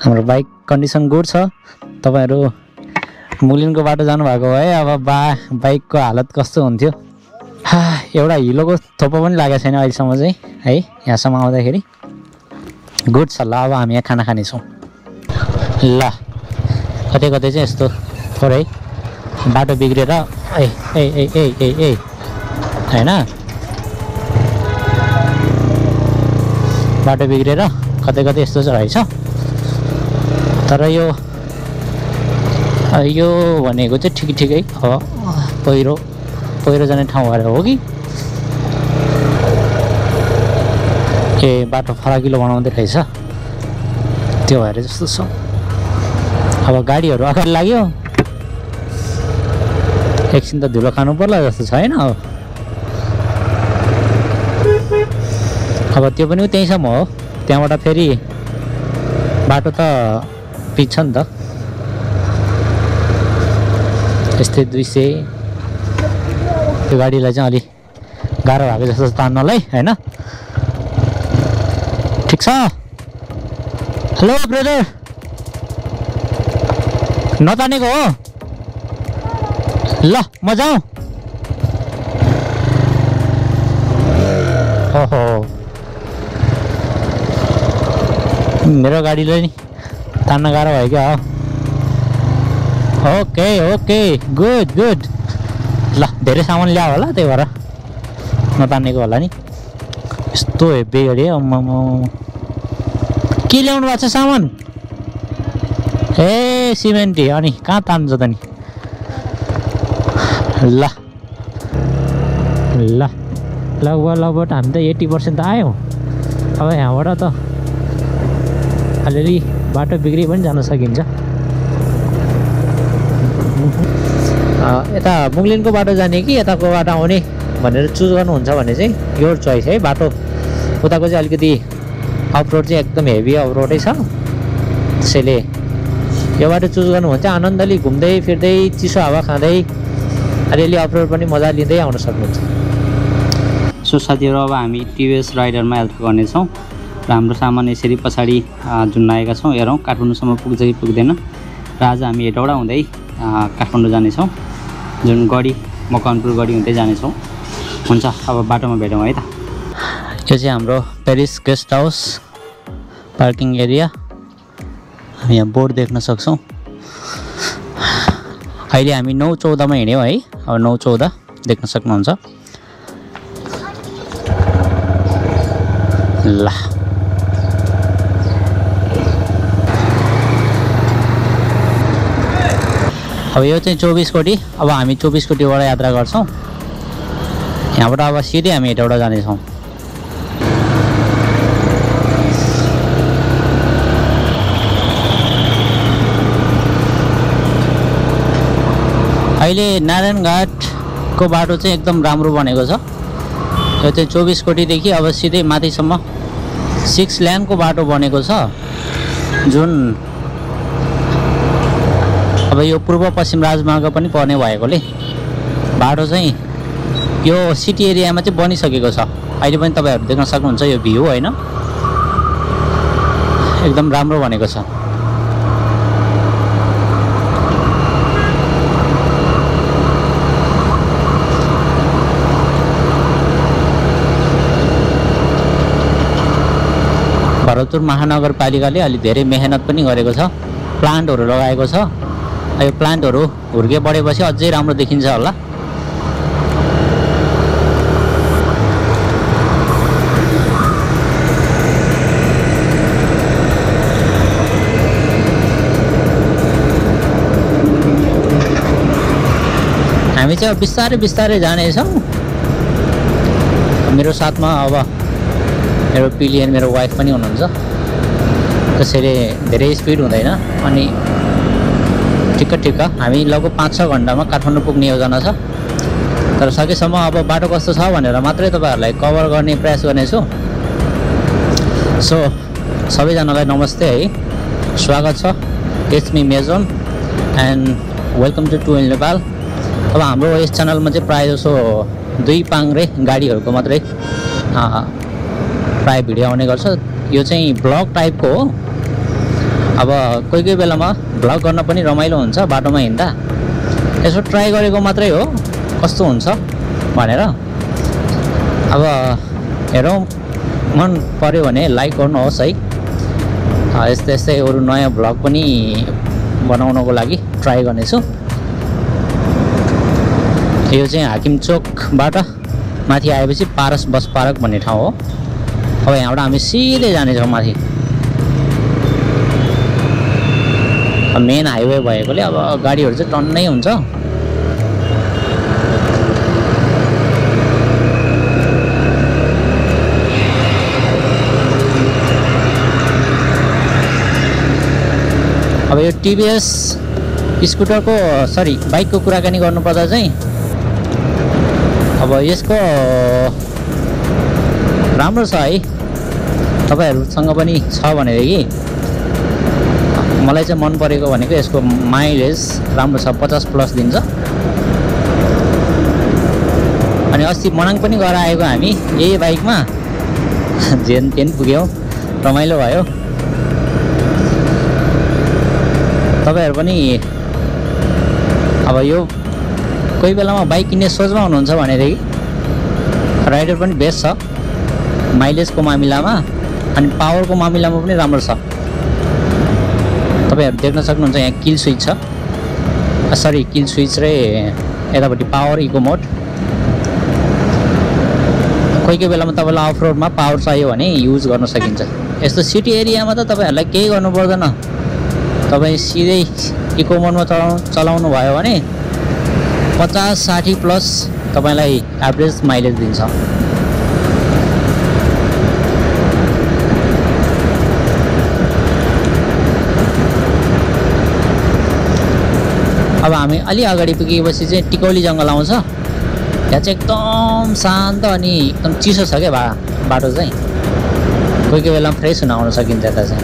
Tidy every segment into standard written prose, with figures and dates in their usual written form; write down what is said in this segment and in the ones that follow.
हाम्रो bike condition good छ। तपाईहरु मुलिनको बाटो जानु भएको भए अब बाइकको हालत कस्तो हुन्थ्यो। एउटा हिलोको थोपो पनि लागेको छैन अहिलेसम्म चाहिँ है। यहाँसम्म आउँदाखेरि गुड छ। ल अब हामी यहाँ खाना खानेछौँ। ल कतै कतै चाहिँ यस्तो थोरै बाटो बिग्रेर हैन, बाटो बिग्रेर कतै कतै यस्तो चाहिँ रहेछ। तर यो भनेको चाहिँ ठिकै अब पहिरो जाने ठाउँ भएर हो कि बाटो फराकिलो बनाउँदै रहेछ त्यो भएर जस्तो छ। अब गाडीहरू अगाडि लाग्यो, एकछिन त धुलो खानु पर्ला जस्तो छ हैन। अब त्यो पनि त्यहीसम्म हो, त्यहाँबाट फेरि बाटो त पिच्छ नि त। यस्तै 200 त्यो गाडीलाई चाहिँ अलि गाह्रो भएको जस्तो तान्नलाई हैन। ठिक छ। हेलो ब्रदर, नतानेको हो? ल म जाउँ। ओहो मेरो गाडीलाई नि तान्न गाह्रो भयो क्या हो। Okay good. ल धेरै सामान ल्यायो होला त्यही भएर नतान्नेको होला नि। यस्तो हेभी गाडी के ल्याउनु भएको छ सामान? सिमेन्टी। अनि कहाँ तान्छ त नि? लगभग हामी त 80% त आयो। अब यहाँबाट त अलिअलि बाटो बिग्री पनि जान सकिन्छ। यता मुगलिनको बाटो जाने कि यताको बाटो आउने भनेर चुज गर्नुहुन्छ भने चाहिँ योर चोइस है। बाटो उताको चाहिँ अलिकति अफरोड चाहिँ एकदम हेभी अफरोडै छ। त्यसैले यो बाटो चुज गर्नु भने चाहिँ आनन्दले घुम्दै फिर्दै चिसो हावा खाँदै अलिअलि अफरोड पनि मजा लिँदै आउन सक्नुहुन्छ। सो साथीहरू अब हामी टिभिएस राइडरमा यात्रा गर्नेछौँ र हाम्रो सामान यसरी पछाडि झुन्डाएका छौँ। हेरौँ काठमाडौँसम्म पुग्छ कि पुग्दैन। र आज हामी हेटौडा हुँदै काठमाडौँ जानेछौँ, जुन गढी मकवानपुर गढी हुँदै जानेछौँ। हुन्छ अब बाटोमा भेटौँ है त। यो चाहिँ हाम्रो Paris guest house parking area. हामी यहाँ बोर्ड देख्न सक्छौँ। अहिले हामी 9-14 मा हिँड्यौँ है। अब 9-14 देख्न सक्नुहुन्छ। ल अब यो चाहिँ 24 कोटी। अब हामी 24 कोटीबाट यात्रा गर्छौँ। यहाँबाट अब सिधै हामी हेटौडा जानेछौँ। अहिले नारायणघाटको बाटो चाहिँ एकदम राम्रो बनेको छ। यो चाहिँ 24 कोटीदेखि अब सिधै माथिसम्म 6 लेनको बाटो बनेको छ, जुन अब यो पूर्व पश्चिम राजमार्ग पनि पर्ने भएकोले बाटो चाहिँ यो सिटी एरियामा चाहिँ बनिसकेको छ। अहिले पनि तपाईहरु देख्न सक्नुहुन्छ यो भ्यू हैन, एकदम राम्रो बनेको छ। भरतपुर महानगरपालिकाले अलि धेरै मेहनत पनि गरेको छ, प्लान्टहरु लगाएको छ। यो प्लान्टहरु हुर्के बढेपछि अझै राम्रो देखिन्छ होला। हामी चाहिँ बिस्तारै बिस्तारै जानेछौँ। मेरो साथमा अब मेरो पिलियन मेरो वाइफ पनि हुनुहुन्छ, त्यसैले धेरै स्पिड हुँदैन अनि ठिक्क हामी लगभग 5-6 घण्टामा काठमाडौँ पुग्ने योजना छ। तर सकेसम्म अब बाटो कस्तो छ भनेर मात्रै तपाईहरुलाई कभर गर्ने प्रयास गर्नेछु। सो सबैजनालाई नमस्ते है, स्वागत छ। It's me Mejan and welcome to travel Nepal. अब हाम्रो यस च्यानलमा चाहिँ प्राय जसो 2 पाङ्ग्रे गाडीहरुको मात्रै प्राय भिडियो आउने गर्छ। यो चाहिँ ब्लग टाइपको हो, अब कोही कोही बेलामा भ्लग गर्न पनि रमाइलो हुन्छ बाटोमा हिँड्दा। यसो ट्राई गरेको मात्रै हो कस्तो हुन्छ भनेर। अब हेरौँ, मन पर्यो भने लाइक गर्नुहोस् है। यस्तै यस्तै अरू नयाँ भ्लग पनि बनाउनको लागि ट्राई गर्नेछु। यो चाहिँ हाकिम चोकबाट माथि आएपछि पारस बस पार्क भन्ने ठाउँ हो। अब यहाँबाट हामी सिधै जानेछौँ माथि। मेन हाइवे भएकोले अब गाडीहरू चाहिँ टन्नै हुन्छ। अब यो टिभीएस स्कुटरको बाइकको कुराकानी गर्नुपर्दा चाहिँ अब यसको राम्रो छ है। तपाईँहरूसँग पनि छ भनेदेखि मलाई चाहिँ मन परेको भनेको यसको माइलेज राम्रो छ, 50+ दिन्छ। अनि अस्ति मनाङ पनि गएर आएको हामी यही बाइकमा, जेन तेन पुग्यौँ, रमाइलो भयो। तपाईँहरू पनि अब यो कोही बेलामा बाइक किन्ने सोचमा हुनुहुन्छ भनेदेखि राइडर पनि बेस्ट छ माइलेजको मामिलामा, अनि पावरको मामिलामा पनि राम्रो छ। तपाईँहरू देख्न सक्नुहुन्छ यहाँ किल स्विच छ, किल स्विच र यतापट्टि पावर इको मोड। कोही कोही बेलामा तपाईँलाई अफ रोडमा पावर चाहियो भने युज गर्न सकिन्छ। यस्तो सिटी एरियामा त तपाईँहरूलाई केही गर्नु पर्दैन, तपाईँ सिधै इको मोडमा चलाउनु भयो भने 50-60+ तपाईँलाई एभरेज माइलेज दिन्छ। अब हामी अलि अगाडि पुगेपछि चाहिँ टिकौली जङ्गल आउँछ। यहाँ चाहिँ एकदम शान्त अनि एकदम चिसो छ क्या बाटो चाहिँ। कोही कोही बेला फ्रेस हुन आउन सकिन्छ यता चाहिँ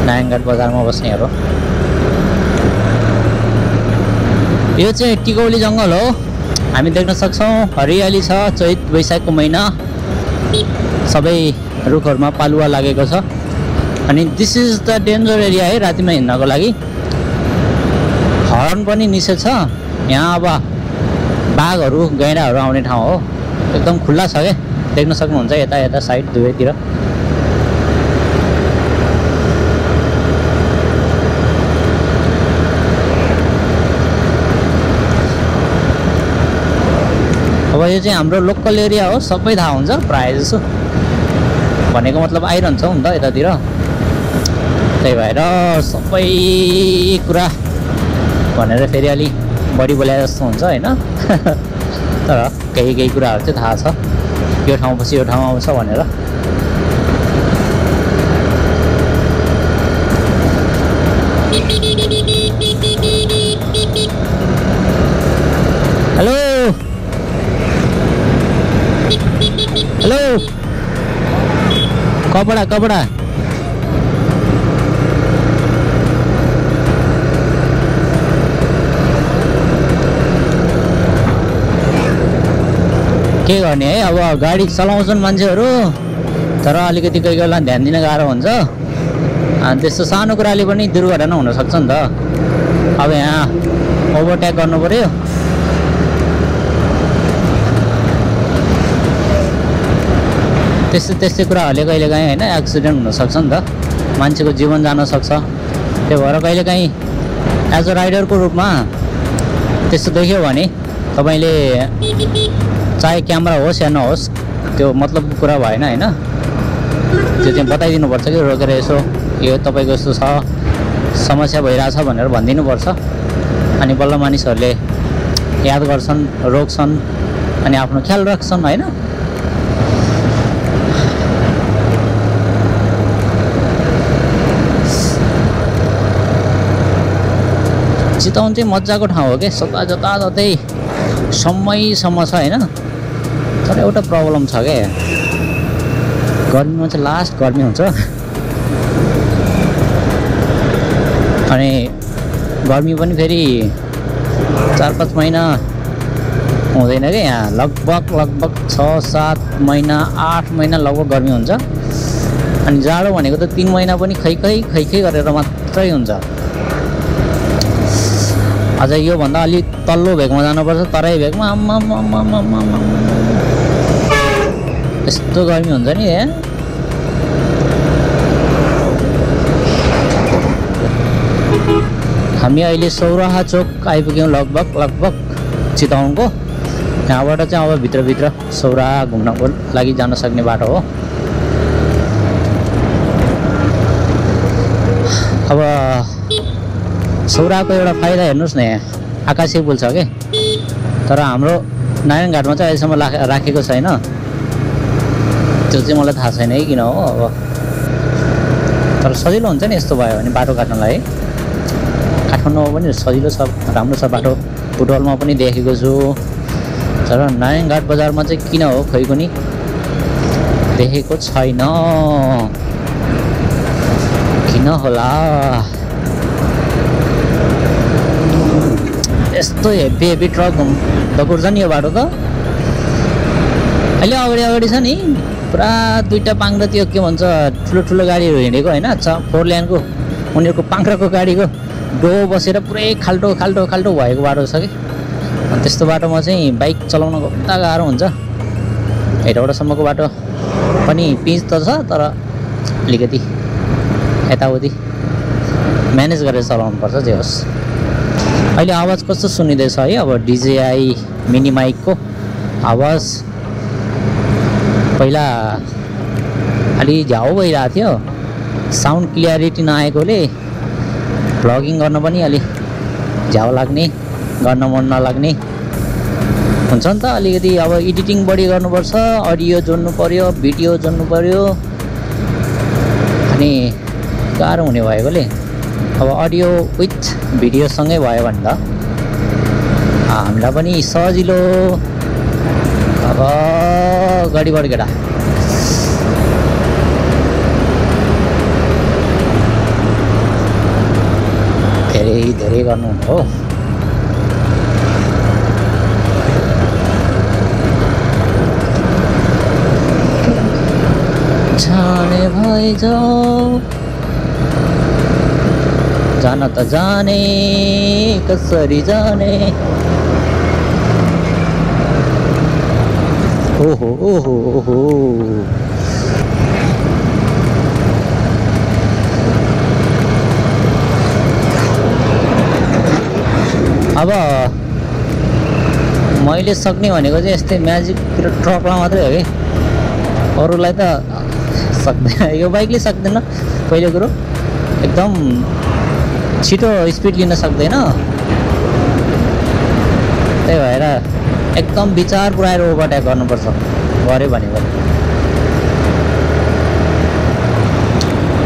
नारायणघाट बजारमा बस्नेहरू। यो चाहिँ टिकौली जङ्गल हो, हामी देख्न सक्छौँ। हरियाली छ, चैत वैशाखको महिना, सबै रुखहरूमा पालुवा लागेको छ। अनि this is the danger area है रातिमा हिँड्नको लागि। हर्न पनि निषेध छ यहाँ। अब बाघहरू गैँडाहरू आउने ठाउँ हो, एकदम खुल्ला छ क्या, देख्न सक्नुहुन्छ यता यता साइड दुवैतिर। अब यो चाहिँ हाम्रो लोकल एरिया हो, सबै थाहा हुन्छ प्रायः जसो। भनेको मतलब आइरहन्छौँ नि त यतातिर, त्यही भएर सबै कुरा भनेर फेरि अलि बढी बोलाए जस्तो हुन्छ होइन। तर केही केही कुराहरू चाहिँ थाहा छ, यो ठाउँपछि यो ठाउँ आउँछ भनेर। हेलो हेलो, कपडा कपडा के गर्ने है। अब गाडी चलाउँछन् मान्छेहरू, तर अलिकति कोही बेला ध्यान दिन गाह्रो हुन्छ। अनि त्यस्तो सानो कुराले पनि दुर्घटना हुनसक्छ नि त। अब यहाँ ओभरटेक गर्नु पऱ्यो, त्यस्तै कुराहरूले कहिलेकाहीँ होइन एक्सिडेन्ट हुनसक्छ नि त, मान्छेको जीवन जान सक्छ। त्यही भएर कहिलेकाहीँ एज अ राइडरको रूपमा त्यस्तो देख्यो भने तपाईँले चाहे क्यामेरा होस् या नहोस्, त्यो मतलबको कुरा भएन होइन। त्यो चाहिँ बताइदिनुपर्छ कि रोकेर यसो यो तपाईँको यस्तो छ, समस्या भइरहेछ भनेर भनिदिनुपर्छ। अनि बल्ल मानिसहरूले याद गर्छन्, रोक्छन् अनि आफ्नो ख्याल राख्छन् होइन। चितवन चाहिँ मजाको ठाउँ हो क्या, जताततै समयसम्म छ होइन। तर एउटा प्रब्लम छ क्या, गर्मीमा चाहिँ लास्ट गर्मी हुन्छ। अनि गर्मी पनि फेरि 4-5 महिना हुँदैन क्या यहाँ, लगभग 6-7 महिना 8 महिना लगभग गर्मी हुन्छ। अनि जाडो भनेको त 3 महिना पनि खै गरेर मात्रै हुन्छ। अझ योभन्दा अलि तल्लो भेगमा जानुपर्छ, तराई भेगमा यस्तो गर्मी हुन्छ नि। हामी अहिले सौराहा चोक आइपुग्यौँ लगभग चितवनको। यहाँबाट चाहिँ अब भित्रभित्र सौराहा घुम्नको लागि जान सक्ने बाटो हो। अब सौराहाको एउटा फाइदा हेर्नुहोस् न, यहाँ आकाशे पुल छ के, तर हाम्रो नारायणघाटमा चाहिँ अहिलेसम्म राखेको छैन। त्यो चाहिँ मलाई थाहा छैन है किन हो। अब तर सजिलो हुन्छ नि यस्तो भयो भने बाटो काट्नलाई। काठमाडौँमा पनि सजिलो छ, राम्रो छ बाटो। बुटवलमा पनि देखेको छु, तर नारायणघाट बजारमा चाहिँ किन हो खै पनि देखेको छैन, किन होला। यस्तो हेभी ट्रक दकुर्छ नि यो बाटो त। अहिले अगाडि छ नि पुरा 2टा पाङ्ग्रा, त्यो के भन्छ ठुलो गाडीहरू हिँडेको होइन, 4 लेनको उनीहरूको पाङ्ग्राको गाडीको डो बसेर पुरै खाल्टो भएको बाटो छ कि। अनि त्यस्तो बाटोमा चाहिँ बाइक चलाउन कता गाह्रो हुन्छ। हेटौडासम्मको बाटो पनि पिच त छ, तर अलिकति यताउति म्यानेज गरेर चलाउनु पर्छ जे होस्। अहिले आवाज कस्तो सुनिँदैछ है, अब DJI मिनी माइकको आवाज। पहिला अलि झ्याउ भइरहेको थियो, साउन्ड क्लियरिटी नआएकोले भ्लगिङ गर्न पनि अलि झ्याउ लाग्ने, गर्न मन नलाग्ने हुन्छ नि त अलिकति। अब एडिटिङ बढी गर्नुपर्छ, अडियो जोड्नु पर्यो, भिडियो जोड्नु पर्यो, अनि गाह्रो हुने भएकोले अब अडियो विथ भिडियोसँगै भयो भने त हामीलाई पनि सजिलो। अब गाडी बढी केटा धेरै गर्नु हो। जाने भए जाऊ, जान त जाने कसरी जाने। ओहो ओहो ओहो, अब मैले सक्ने भनेको चाहिँ यस्तै म्याजिक ट्रकलाई मात्रै हो कि, अरूलाई त सक्दैन। यो बाइकले सक्दैन पहिलो कुरो, एकदम छिटो स्पिड लिन सक्दैन। त्यही भएर एकदम विचार पुऱ्याएर ओभरटेक गर्नुपर्छ, गऱ्यो भनेको।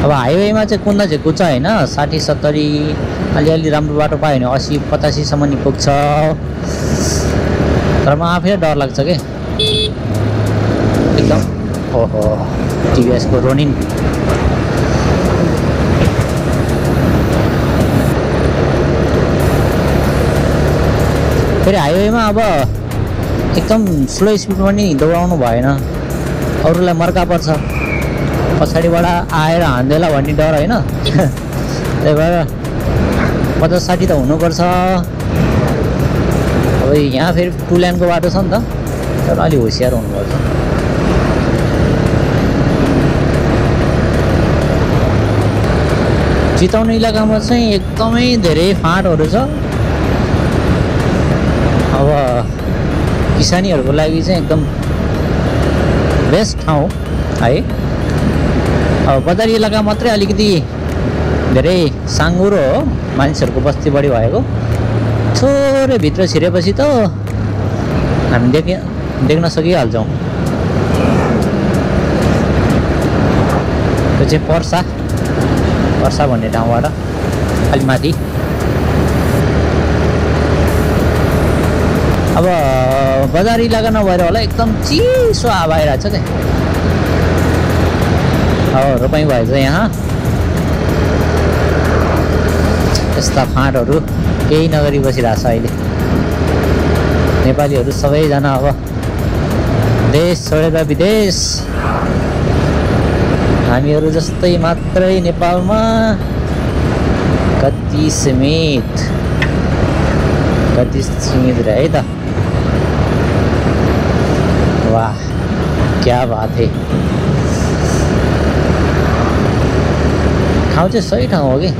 अब हाइवेमा चाहिँ कुद्दा चाहिँ कुद्छ होइन, 60-70 अलिअलि राम्रो बाटो पायो भने 80-85सम्म नि पुग्छ। तर म आफै डर लाग्छ कि एकदम। ओहो टिभिएसको रोनिन। फेरि हाइवेमा अब एकदम स्लो स्पिडमा पनि दौडाउनु भएन, अरूलाई मर्का पर्छ, पछाडिबाट आएर हान्देला भन्ने डर होइन। त्यही भएर 50-60 त हुनुपर्छ। अब यहाँ फेरि 2 लेनको बाटो छ नि त, तर अलि होसियार हुनुपर्छ। चितवन इलाकामा चाहिँ एकदमै धेरै फाँटहरू छ। अब किसानीहरूको लागि चाहिँ एकदम बेस्ट ठाउँ है। अब बजारी इलाका मात्रै अलिकति धेरै साँघुरो हो, मानिसहरूको बस्ती बढी भएको। थोरै भित्र छिरेपछि त हामी देख्न सकिहाल्छौँ। त्यो चाहिँ पर्सा भन्ने ठाउँबाट अलि माथि। अब बजार इलाका नभएर होला एकदम चिसो हावा आइरहेको छ क्या। अब रोपाइँ भएछ यहाँ, यस्ता फाँटहरू केही नगरी बसिरहेको छ अहिले। नेपालीहरू सबैजना अब देश छोडेर विदेश हामीहरू जस्तै मात्रै नेपालमा कति सीमित रहे है त। वाह क्या बात है। ठाउँ चाहिँ सही ठाउँ हो कि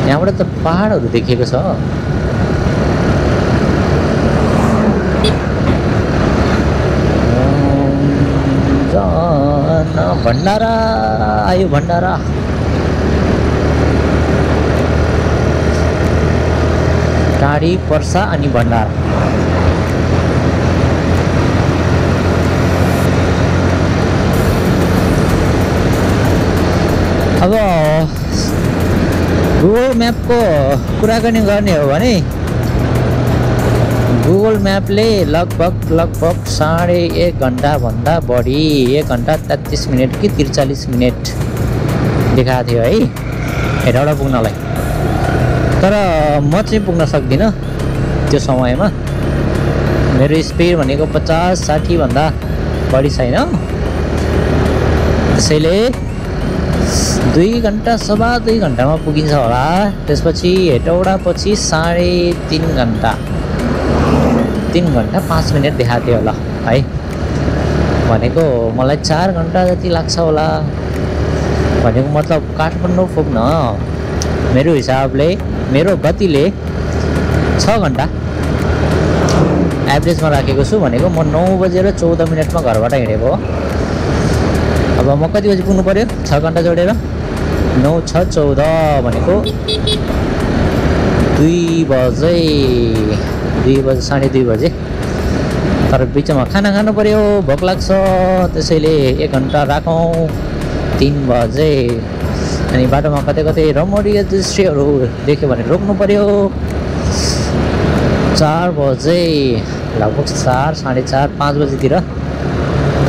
यहाँबाट त पहाडहरू देखिएको छ। भण्डारा आयो भण्डारा। टाढी पर्सा अनि भण्डारा। अब गुगल म्यापको कुराकानी गर्ने हो भने गुगल म्यापले लगभग 1.5 घन्टाभन्दा बढी 1 घन्टा 33 मिनट कि 43 मिनट देखाएको थियो है हेटौडा पुग्नलाई। तर म चाहिँ पुग्न सक्दिनँ त्यो समयमा। मेरो स्पिड भनेको 50-60 भन्दा बढी छैन। त्यसैले 2 घन्टा सवा 2 घन्टामा पुगिन्छ होला। त्यसपछि हेटौडा पछि 3.5 घन्टा 3 घन्टा 5 मिनट देखाएको थियो होला है। भनेको मलाई 4 घन्टा जति लाग्छ होला। भनेको मतलब काठमाडौँ पुग्न मेरो हिसाबले मेरो गतिले 6 घन्टा एभरेजमा राखेको छु। भनेको म 9:14 घरबाट हिँडेको हो। अब म कति बजी पुग्नु पर्यो 6 घन्टा जोडेर 9:06:14 भनेको 2 बजे 2:30 बजे। तर बिचमा खाना खानु पर्यो भोक लाग्छ त्यसैले 1 घन्टा राखौँ 3 बजे। अनि बाटोमा कतै कतै रमणीय दृश्यहरू देख्यो भने रोक्नु पर्यो 4 बजे। लगभग 4, 4:30, 5 बजीतिर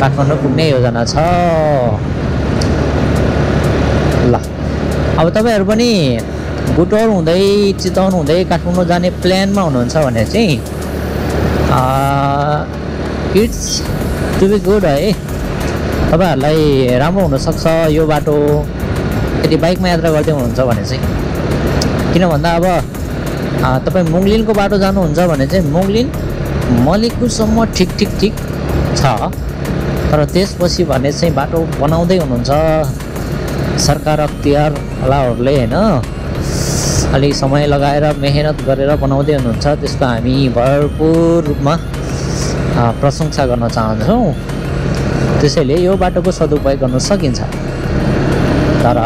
काठमाडौँ पुग्ने योजना छ। ल अब तपाईँहरू पनि बुटोल हुँदै चितवन हुँदै काठमाडौँ जाने प्लानमा हुनुहुन्छ भने चाहिँ इट्स टु बी गुड है। तपाईँहरूलाई राम्रो हुनसक्छ यो बाटो यदि बाइकमा यात्रा गर्दै हुनुहुन्छ भने चाहिँ। किन भन्दा अब तपाईँ मुङलिनको बाटो जानुहुन्छ भने चाहिँ मुङलिन मलिकुसम्म ठिक छ। तर त्यसपछि भने चाहिँ बाटो बनाउँदै हुनुहुन्छ सरकार अख्तियारवालाहरूले होइन। अलिक समय लगाएर मेहनत गरेर बनाउँदै हुनुहुन्छ। त्यसको हामी भरपुर रूपमा प्रशंसा गर्न चाहन्छौँ। त्यसैले यो बाटोको सदुपयोग गर्न सकिन्छ। तर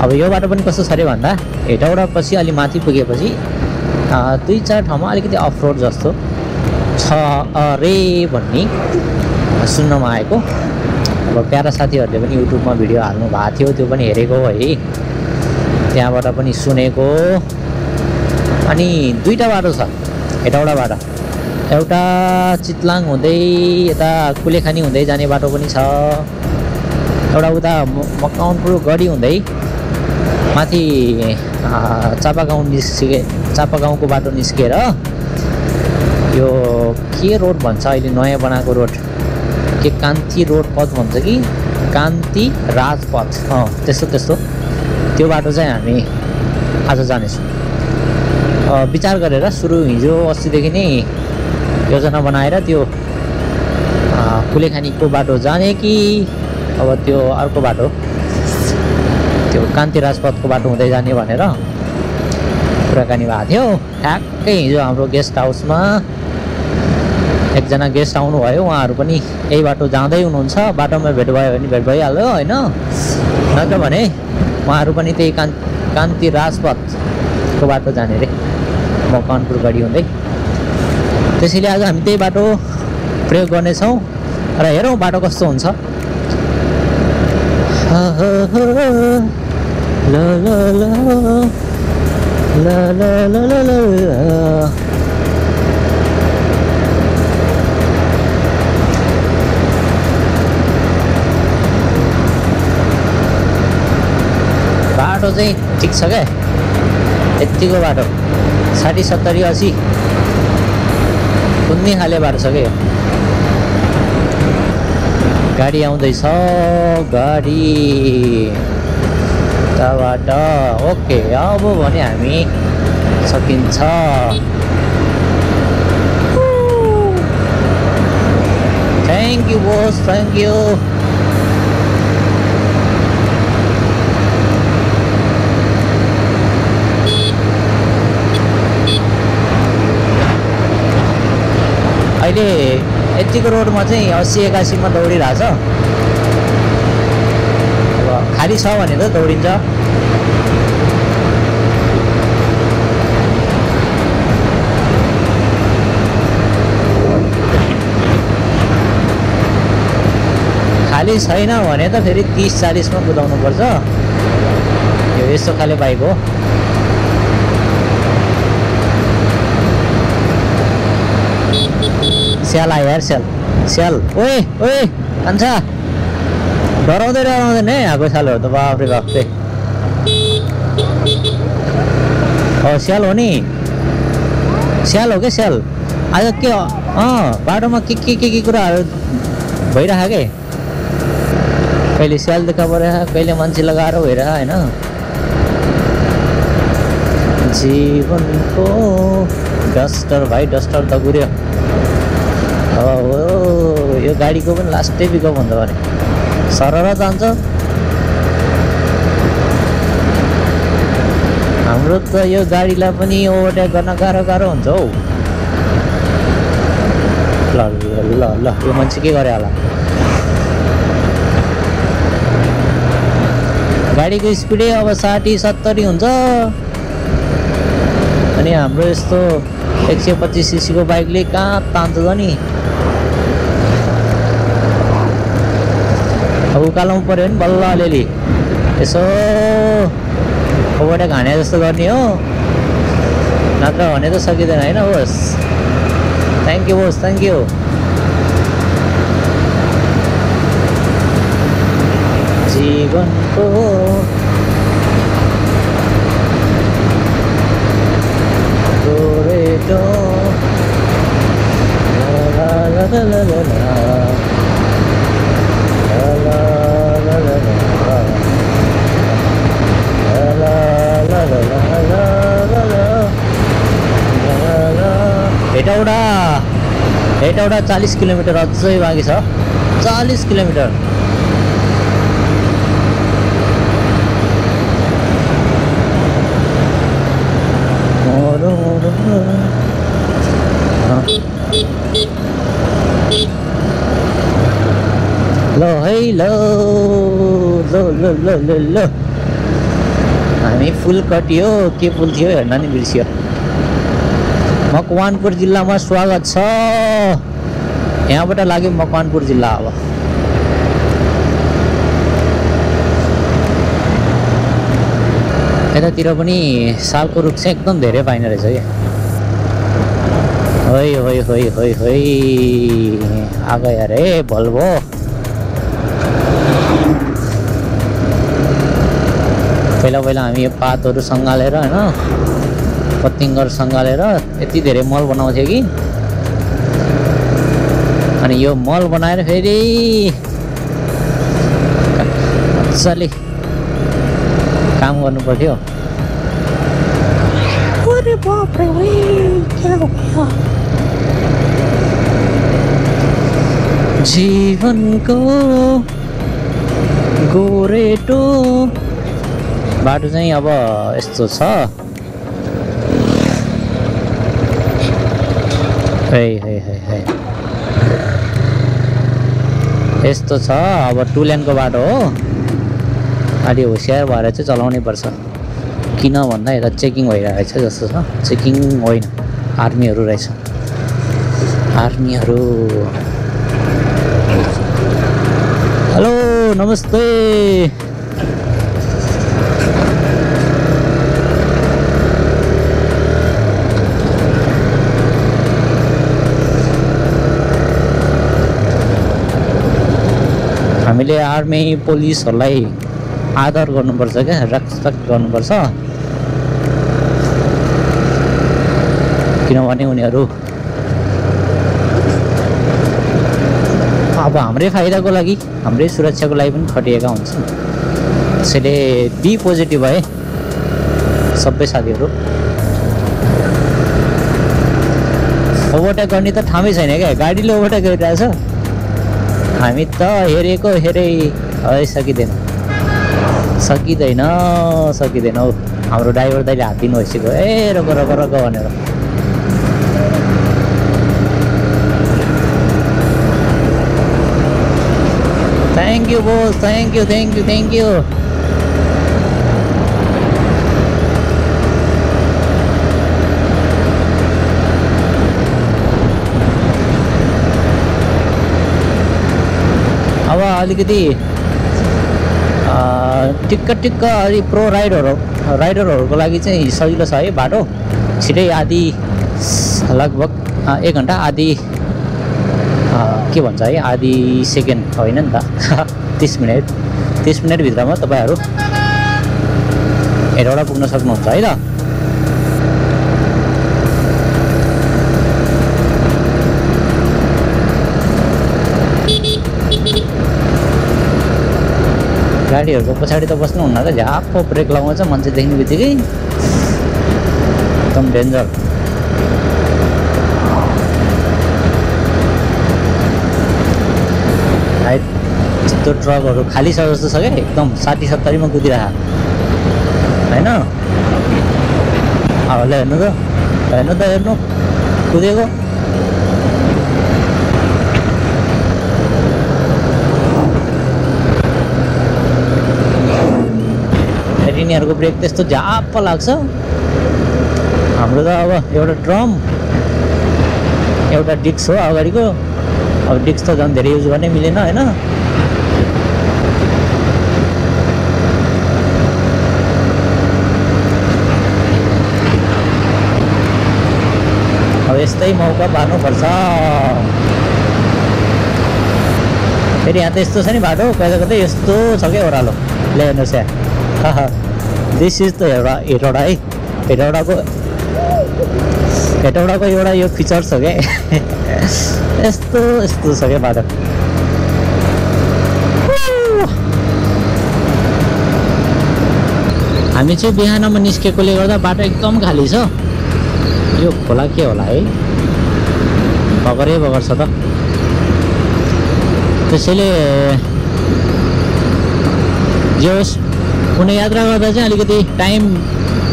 अब यो बाटो पनि कस्तो छ अरे भन्दा हेटौडा पछि अलि माथि पुगेपछि 2-4 ठाउँमा अलिकति अफरोड जस्तो छ अरे भन्ने सुन्नमा आएको। अब प्यारा साथीहरूले पनि युट्युबमा भिडियो हाल्नु भएको थियो त्यो पनि हेरेको है त्यहाँबाट पनि सुनेको। अनि 2टा बाटो छ हेटौडाबाट। एउटा चितलाङ हुँदै यता कुलेखानी हुँदै जाने बाटो पनि छ। एउटा उता मकवानपुर गढी हुँदै माथि चापागाउँको बाटो निस्केर यो के रोड भन्छ अहिले नयाँ बनाएको रोड के कान्ति रोड पथ भन्छ कि कान्ति राजपथ त्यस्तो त्यो बाटो चाहिँ हामी आज जानेछौँ। विचार गरेर हिजो अस्तिदेखि नै योजना बनाएर त्यो कुलेखानीको बाटो जाने कि अब त्यो अर्को बाटो त्यो कान्ति राजपथको बाटो हुँदै जाने भनेर कुराकानी भएको थियो। ठ्याक्कै हिजो हाम्रो गेस्ट हाउसमा एकजना गेस्ट आउनुभयो। उहाँहरू पनि यही बाटो जाँदै हुनुहुन्छ। बाटोमा भेट भयो भने भेट भइहाल्यो होइन। नत्र भने उहाँहरू पनि त्यही कान्ति राजपथको बाटो जाने रे मकवानपुर गढी हुँदै। त्यसैले आज हामी त्यही बाटो प्रयोग गर्नेछौँ र हेरौँ बाटो कस्तो हुन्छ। बाटो चाहिँ ठिक छ क्या यतिको बाटो 60, 70, 80 कुद्ने खाले बाटो छ क्या यो। गाडी आउँदैछ गाडी तबाट ओके अब भने हामी सकिन्छ thank you Bose thank you अहिले यतिको रोडमा चाहिँ 80-81 मा दौडिरहेछ अब खाली छ भने त दौडिन्छ खाली छैन भने त फेरि 30-40 मा कुदाउनु पर्छ यो यस्तो खाले बाइक हो स्याल आयो यार स्याल ओए ओए कान्छा डराउँदैन है आएको स्यालहरू त बाफ रे बाफ स्याल हो नि स्याल हो क्या स्याल आज के बाटोमा के कुराहरू भइरहेको के कहिले स्याल देखा परेको कहिले मान्छे लगाएर भइरहेको होइन जीवनको डस्टर भाइ डस्टर त गुर्यो हो यो गाडीको पनि लास्टै पिकअप हुन्छ भने सरर जान्छ हाम्रो त यो गाडीलाई पनि ओभरटेक गर्न गाह्रो हुन्छ हौ ल ल ल ल यो मान्छे के गरे होला गाडीको स्पिडै अब 60-70 हुन्छ अनि हाम्रो यस्तो 125 सीसी को बाइकले कहाँ तान्छ त नि अब उकालोमा पर्यो भने बल्ल अलिअलि यसो ओभरटेक हाने जस्तो गर्ने हो नत्र भने त सकिँदैन होइन होस् thank you Bose thank you जीवनको गोरेटो ला ला ला ला ला ला हेटौडा 40 किलोमिटर अझै बाँकी छ 40 किलोमिटर ल है ल हामी फुल कटियो के फुल थियो हेर्न नि बिर्सियो मकवानपुर जिल्लामा स्वागत छ यहाँबाट लाग्यो मकवानपुर जिल्ला अब यतातिर पनि सालको रुख चाहिँ एकदम धेरै पाइने रहेछ क्या होइ होइ होइ होइ होइ आ गयो अरे भल्भो पहिला हामी यो पातहरू सँगालेर होइन पत्तिङ्गर सँगालेर यति धेरै मल बनाउँथ्यो कि अनि यो मल बनाएर फेरि मजाले काम गर्नु पर्थ्यो अरे बाप रे क्या हो गया जीवनको गोरेटो बाटो चाहिँ अब यस्तो छ यस्तो छ अब 2 लेनको बाटो हो अलि होसियार भएर चाहिँ चलाउनै पर्छ किन भन्दा यता चेकिङ भइरहेछ जस्तो छ चेकिङ होइन आर्मीहरू रहेछ आर्मीहरू हेलो नमस्ते हामीले आर्मी पुलिसहरूलाई आदर गर्नुपर्छ क्या रेस्पेक्ट गर्नुपर्छ किनभने उनीहरू अब हाम्रै फाइदाको लागि हाम्रै सुरक्षाको लागि पनि खटिएका हुन्छन्। त्यसैले बी पोजिटिभ है सबै साथीहरू। ओभरटेक गर्ने त ठाउँमै छैन क्या, गाडीले ओभरटेक गरिरहेछ, हामी त हेरेको हेरै है सकिँदैन सकिँदैन हौ। हाम्रो ड्राइभर दाइले हात दिनु भइसक्यो, ए रोक रोक रोक भनेर। Thank you Bose, thank you. अब अलिकति टिक्क अलि प्रो राइडरहरूको लागि चाहिँ सजिलो छ है बाटो। छिटै आधी लगभग 1 घन्टा आधी के भन्छ है, आधी सेकेन्ड होइन नि त 30 मिनटभित्रमा तपाईँहरू हेटौडा पुग्न सक्नुहुन्छ है त। गाडीहरूको पछाडि त बस्नुहुन्न त, झ्याप्प ब्रेक लगाउँछ मान्छे देख्ने बित्तिकै, एकदम डेन्जर। हाइट यस्तो ट्रकहरू खाली छ जस्तो छ क्या, एकदम 60-70 मा कुदिरहेको होइन। अब हेर्नु कुदेको। यिनीहरूको ब्रेक त्यस्तो झ्याप्प लाग्छ। हाम्रो त अब एउटा ड्रम एउटा डिस्क हो अगाडिको, अब डिस्क त झन् धेरै युज गर्नै मिलेन होइन। अब यस्तै मौका पार्नुपर्छ। फेरि यहाँ त यस्तो छ नि बाटो, कतै यस्तो छ क्या ओह्रालो। ले हेर्नुहोस् यहाँ, दिस इज द हेटौडा है। हेटौडाको एउटा यो फिचर छ क्या यस्तो छ क्या बाटो। हामी चाहिँ बिहानमा निस्केकोले गर्दा बाटो एकदम खाली छ। यो खोला के होला है, बगर छ त। त्यसैले जे होस्, कुनै यात्रा गर्दा चाहिँ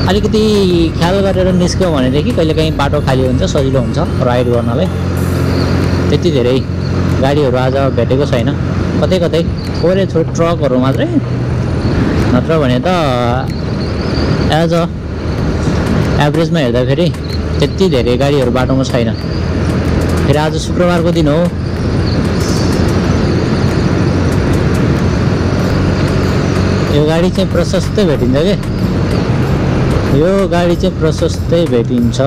अलिकति ख्याल गरेर निस्क्यो भनेदेखि कहिलेकाहीँ बाटो खाली हुन्छ, सजिलो हुन्छ राइड गर्नलाई। त्यति धेरै गाडीहरू आज भेटेको छैन, कतै थोरै ट्रकहरू मात्रै, नत्र भने त एभरेजमा हेर्दाखेरि त्यति धेरै गाडीहरू बाटोमा छैन। फेरि आज शुक्रबारको दिन हो, यो गाडी चाहिँ प्रशस्तै भेटिन्छ के, यो गाडी चाहिँ प्रशस्तै भेटिन्छ।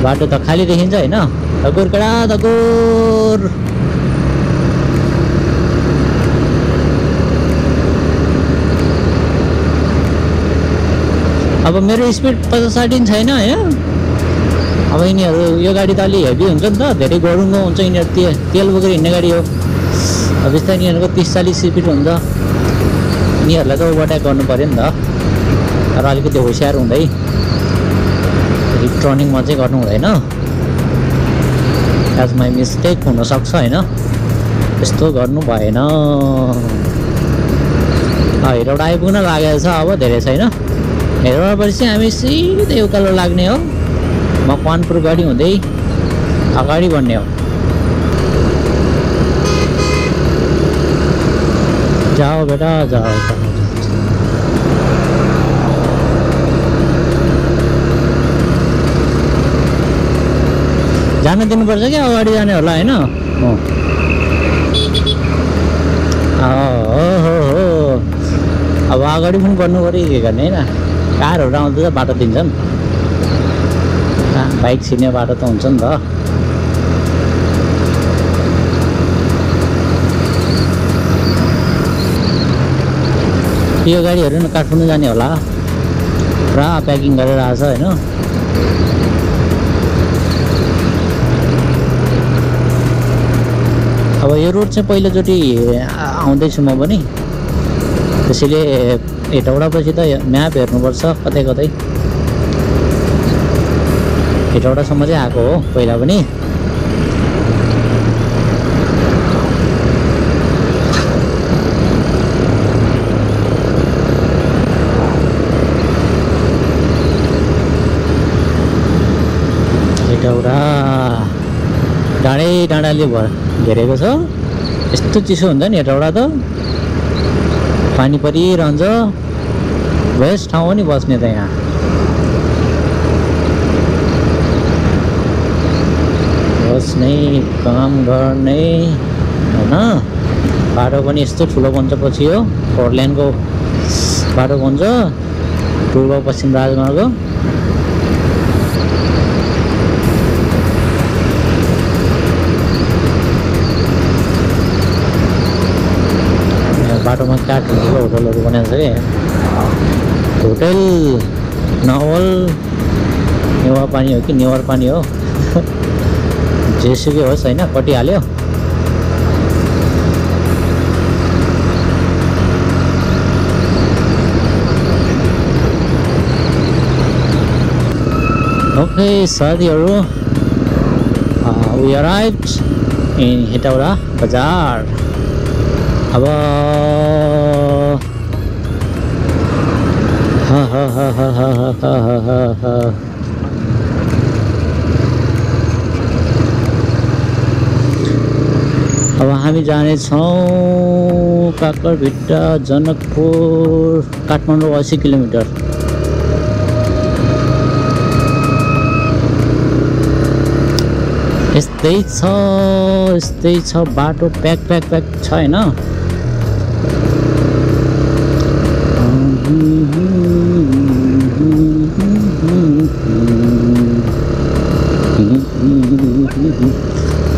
बाटो त खाली देखिन्छ होइन, धकुर कडा धकुर। अब मेरो स्पिड 50-60 छैन होइन। अब यिनीहरू यो गाडी त अलि हेभी हुन्छ नि त, धेरै गरुङ्गो हुन्छ यिनीहरू, तेल बोकेर हिँड्ने गाडी हो। अब बिस्तारै यिनीहरूको 30-40 स्पिड हुन्छ, यिनीहरूलाई त ओभरटेक गर्नु पऱ्यो नि त। तर अलिकति होसियार हुँदै टर्निङमा चाहिँ गर्नु हुँदैन, एज माई मिस्टेक हुनसक्छ होइन, यस्तो गर्नु भएन। हेटौडा आइपुग्न लागेको छ, अब धेरै छैन। हेटौडापछि चाहिँ हामी सिधै उकालो लाग्ने हो, मकवानपुर गाडी हुँदै अगाडि बढ्ने हो। जाओ बेटा जाओ। जान दिनुपर्छ क्या, अगाडि जाने होला होइन। अब अगाडि पनि बढ्नु पऱ्यो के गर्ने होइन। कारहरू आउँदा त बाटो दिन्छन्, बाइक छिर्ने बाटो त हुन्छ नि त। यो गाडीहरू नि काठमाडौँ जाने होला पुरा प्याकिङ गरेर आएको छ होइन अब यो रोड चाहिँ पहिलोचोटि आउँदैछु म पनि त्यसैले हेटौडापछि त म्याप हेर्नुपर्छ कतै कतै हेटौडासम्म चाहिँ आएको हो पहिला पनि हेटौडा डाँडाले घेरेको छ यस्तो चिसो हुन्छ नि हेटौडा त पानी परिरहन्छ बेस्ट ठाउँ हो नि बस्ने त यहाँ बस्ने काम गर्ने होइन बाटो पनि यस्तो ठुलो बन्छ पछि हो 4 लेनको बाटो बन्छ पूर्व पश्चिम राजमार्ग बाटोमा काठ होटलहरू बनाएको छ कि होटल नवल नेवा पानी हो कि नेवार पानी हो जेसुकै होस् होइन कटिहाल्यो ओके साथीहरू वी अराइभ्ड इन हेटौडा बजार अब अब हामी जानेछौँ काकरभिट्टा जनकपुर काठमाडौँ 80 किलोमिटर यस्तै छ बाटो प्याक छ हैन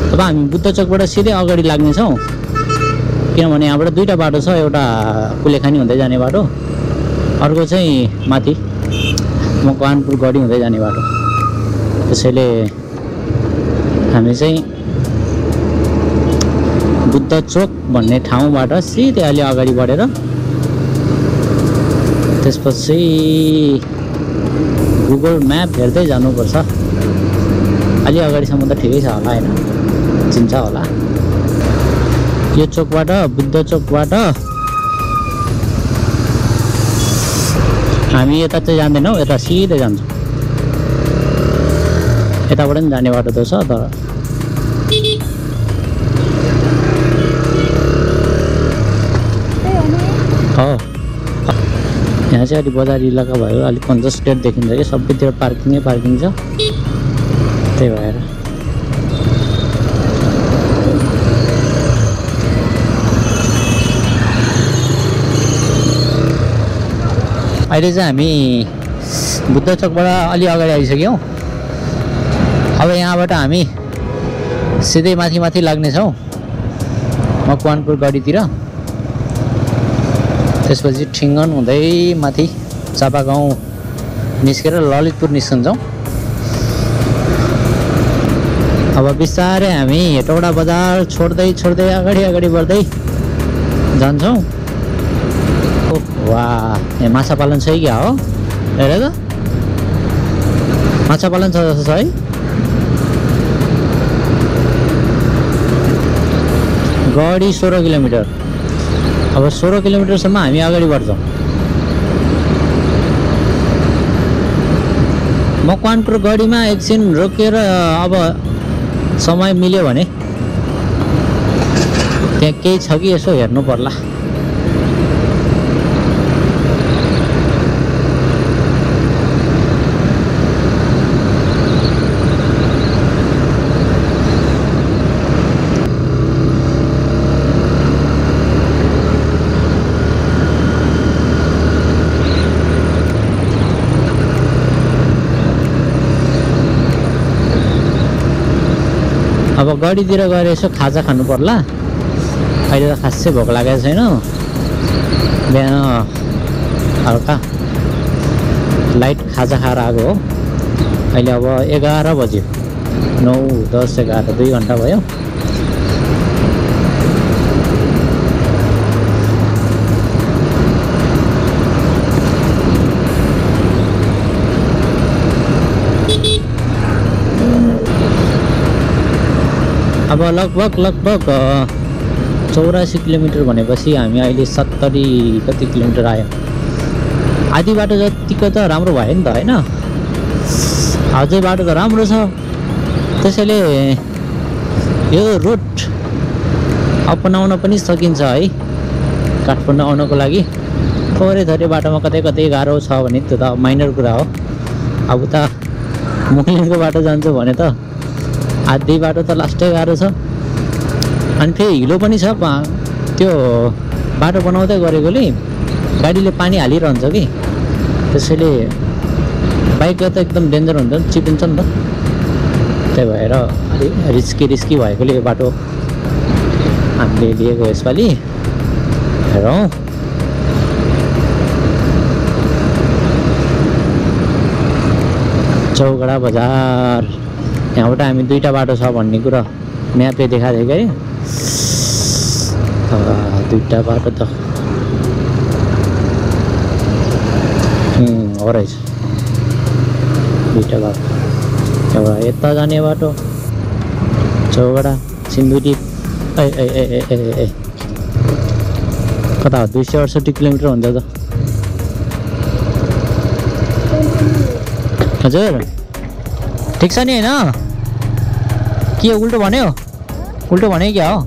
अब हामी बुद्ध चोकबाट सिधै अगाडि लाग्नेछौँ किनभने यहाँबाट दुईटा बाटो छ एउटा कुलेखानी हुँदै जाने बाटो अर्को चाहिँ माथि मकवानपुर गढी हुँदै जाने बाटो त्यसैले हामी चाहिँ बुद्ध चोक भन्ने ठाउँबाट सिधै अलि अगाडि बढेर त्यसपछि गुगल म्याप हेर्दै जानुपर्छ अलि अगाडिसम्म त ठिकै छ होला हैन चिन्छ होला यो चोकबाट बुद्ध चोकबाट हामी यता चाहिँ जाँदैनौँ यता सिधै जान्छौँ यताबाट पनि जाने बाटो त छ तर हो यहाँ चाहिँ अलि बजार इलाका भयो अलिक कन्जस्टेड देखिन्छ कि सबैतिर पार्किङ छ त्यही भएर अहिले चाहिँ हामी बुद्ध चोकबाट अलि अगाडि आइसक्यौँ अब यहाँबाट हामी सिधै माथि लाग्नेछौँ मकवानपुर गढीतिर त्यसपछि ठिङ्गन हुँदै माथि चापागाउँ निस्केर ललितपुर निस्कन्छौँ अब बिस्तारै हामी हेटौडा बजार छोड्दै अगाडि बढ्दै जान्छौँ वाह यहाँ माछा पालन छ कि क्या हो हेर त माछा पालन छ जस्तो छ है गढी 16 किलोमिटर अब 16 किलोमिटरसम्म हामी अगाडि बढ्छौँ मकवानपुर गढीमा एकछिन रोकेर अब समय मिल्यो भने त्यहाँ केही छ कि यसो हेर्नु पर्ला अब गढीतिर गएर यसो खाजा खानु पर्ला अहिले त खासै भोक लागेको छैन बिहान हल्का लाइट खाजा खाएर आएको हो। अहिले अब 11 बज्यो, 9, 10, 11, 2 घन्टा भयो। अब लगभग 84 किलोमिटर भनेपछि हामी अहिले 70 कति किलोमिटर आयो। आधी बाटो जतिको त राम्रो भयो नि त होइन। अझै बाटो त राम्रो छ, त्यसैले यो रुट अपनाउन पनि सकिन्छ है काठमाडौँ आउनको लागि। थोरै थोरै बाटोमा कतै कतै गाह्रो छ भने त्यो त माइनर कुरा हो। अब त मुखलिनको बाटो जान्छु भने त आधी बाटो त लास्टै गाह्रो छ। अनि फेरि हिलो पनि छ, त्यो बाटो बनाउँदै गरेकोले गाडीले पानी हालिरहन्छ कि, त्यसैले बाइक त एकदम डेन्जर हुन्छ नि, चिपिन्छ नि त। त्यही भएर अलिक रिस्की भएकोले यो बाटो हामीले लिएको यसपालि। हेरौँ चौगडा बजार, यहाँबाट हामी 2टा बाटो छ भन्ने कुरा म्यापले देखाएको थियो क्या। 2टा बाटो त हो रहेछ, 2टा बाटो। एउटा यता जाने बाटो चौगडा सिन्धुली, ए कता हो, 268 किलोमिटर हुन्छ त। हजुर ठिक छ नि होइन? के उल्टो भन्यो? उल्टो भने क्या हो?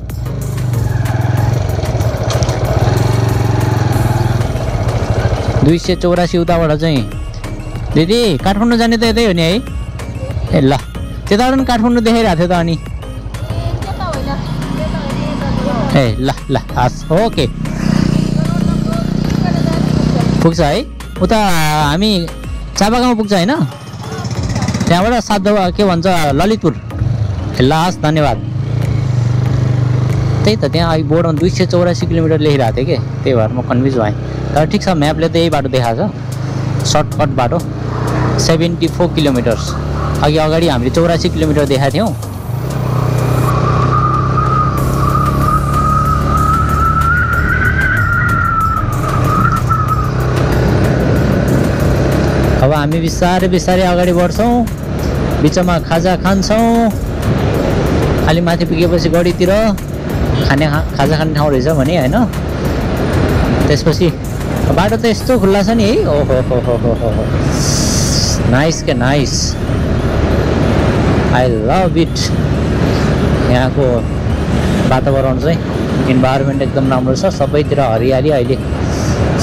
$284 उताबाट चाहिँ। दिदी काठमाडौँ जाने त यतै हो नि है? ए ल त्यताबाट पनि काठमाडौँ देखाइरहेको थियो त अनि। ए ल ल हस् ओके पुग्छ है। उता हामी चापागाउँ पुग्छ होइन? त्यहाँबाट के भन्छ ललितपुर। ल हस् धन्यवाद। त्यही त त्यहाँ अहिले बोर्डमा 284 किलोमिटर लेखिरहेको थियो कि, त्यही भएर म कन्फ्युज भएँ। तर ठिक छ, म्यापले त यही बाटो देखाएको छ, सर्टकट बाटो 74 किलोमिटर्स। अगाडि हामीले 84 किलोमिटर देखाएको थियौँ। अब हामी बिस्तारै अगाडि बढ्छौँ, बिचमा खाजा खान्छौँ। अलि माथि पुगेपछि गढीतिर खाजा खाने ठाउँ रहेछ भने होइन। त्यसपछि बाटो त यस्तो खुल्ला छ नि है। ओहो हो नाइस क्या नाइस, आई लभ इट। यहाँको वातावरण चाहिँ इन्भाइरोमेन्ट एकदम राम्रो छ, सबैतिर हरियाली। अहिले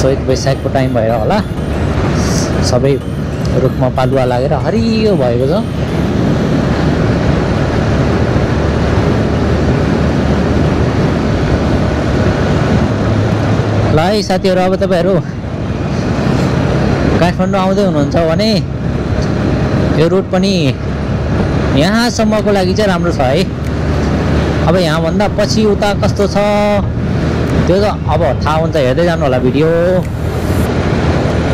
चैत वैशाखको टाइम भएर होला, सबै रुखमा पालुवा लागेर हरियो भएको छ। ल है साथीहरू, अब तपाईँहरू काठमाडौँ आउँदै हुनुहुन्छ भने यो रुट पनि यहाँसम्मको लागि चाहिँ राम्रो छ है। अब यहाँभन्दा पछि उता कस्तो छ त्यो त अब थाहा हुन्छ, हेर्दै जानु होला भिडियो।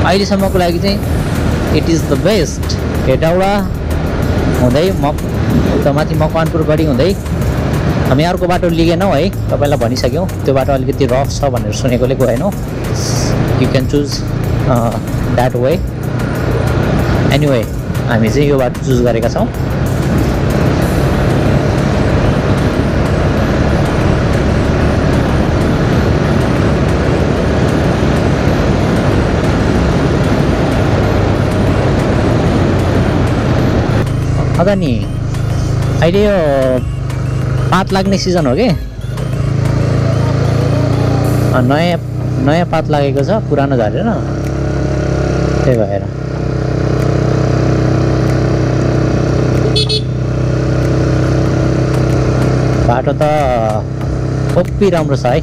अहिलेसम्मको लागि चाहिँ it is the best. Hetauda हुँदै उता माथि मकवानपुर गढी हुँदै हामी अर्को बाटो लिएनौँ है, तपाईँलाई भनिसक्यौँ। त्यो बाटो अलिकति रफ छ भनेर सुनेकोले गएनौँ। You can choose that way. Anyway हामी चाहिँ यो बाटो चुज गरेका छौँ। अदा नि अहिले यो पात लाग्ने सिजन हो कि, नयाँ पात लागेको छ, पुरानो झरेन, त्यही भएर। बाटो त ओप्पी राम्रो छ है।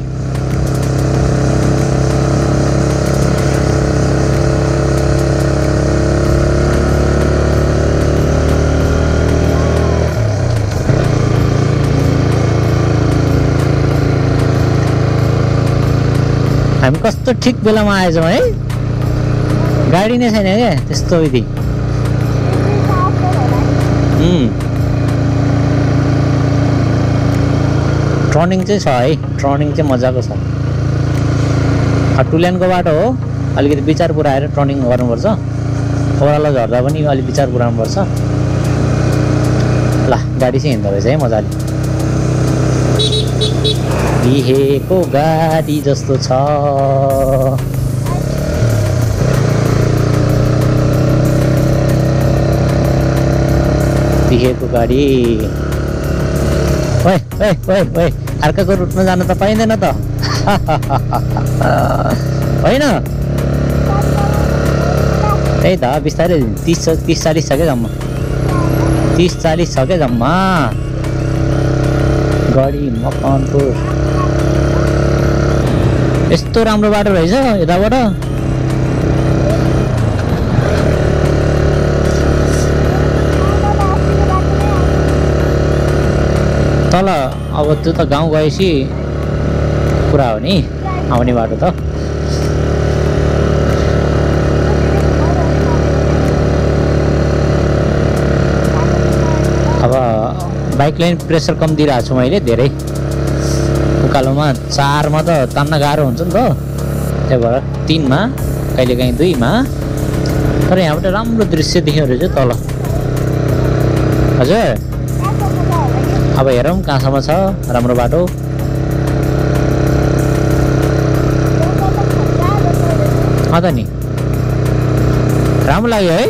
हामी कस्तो ठिक बेलामा आएछौँ है। गाडी नै छैन क्या त्यस्तो विधि। टर्निङ चाहिँ छ है, टर्निङ चाहिँ मजाको छ। टुल्यानको बाटो हो, अलिकति विचार पुऱ्याएर टर्निङ गर्नुपर्छ। ओह्रालो झर्दा पनि अलिक विचार पुऱ्याउनुपर्छ। ल गाडी चाहिँ हिँड्दो रहेछ है मजाले। बिहेको गाडी जस्तो छ। बिहेको गाडी। ओए ओए ओए ओए अर्काको रुटमा जान त पाइँदैन त होइन। त्यही त बिस्तारै 30-40 छ क्या जम्मा, 30-40 छ क्या जम्मा गाडी। मकवानपुर यस्तो राम्रो बाटो रहेछ यताबाट। तल अब त्यो त गाउँ गएपछि कुरा हो नि, आउने बाटो त। अब बाइक लाइन प्रेसर कम दिइरहेको छु मैले धेरै। उकालोमा 4मा त तान्न गाह्रो हुन्छ नि त, त्यही भएर 3मा कहिलेकाहीँ 2मा। तर यहाँबाट राम्रो दृश्य देख्यो रहेछ तल। हजुर अब हेरौँ कहाँसम्म छ राम्रो बाटो। त नि राम्रो लाग्यो है।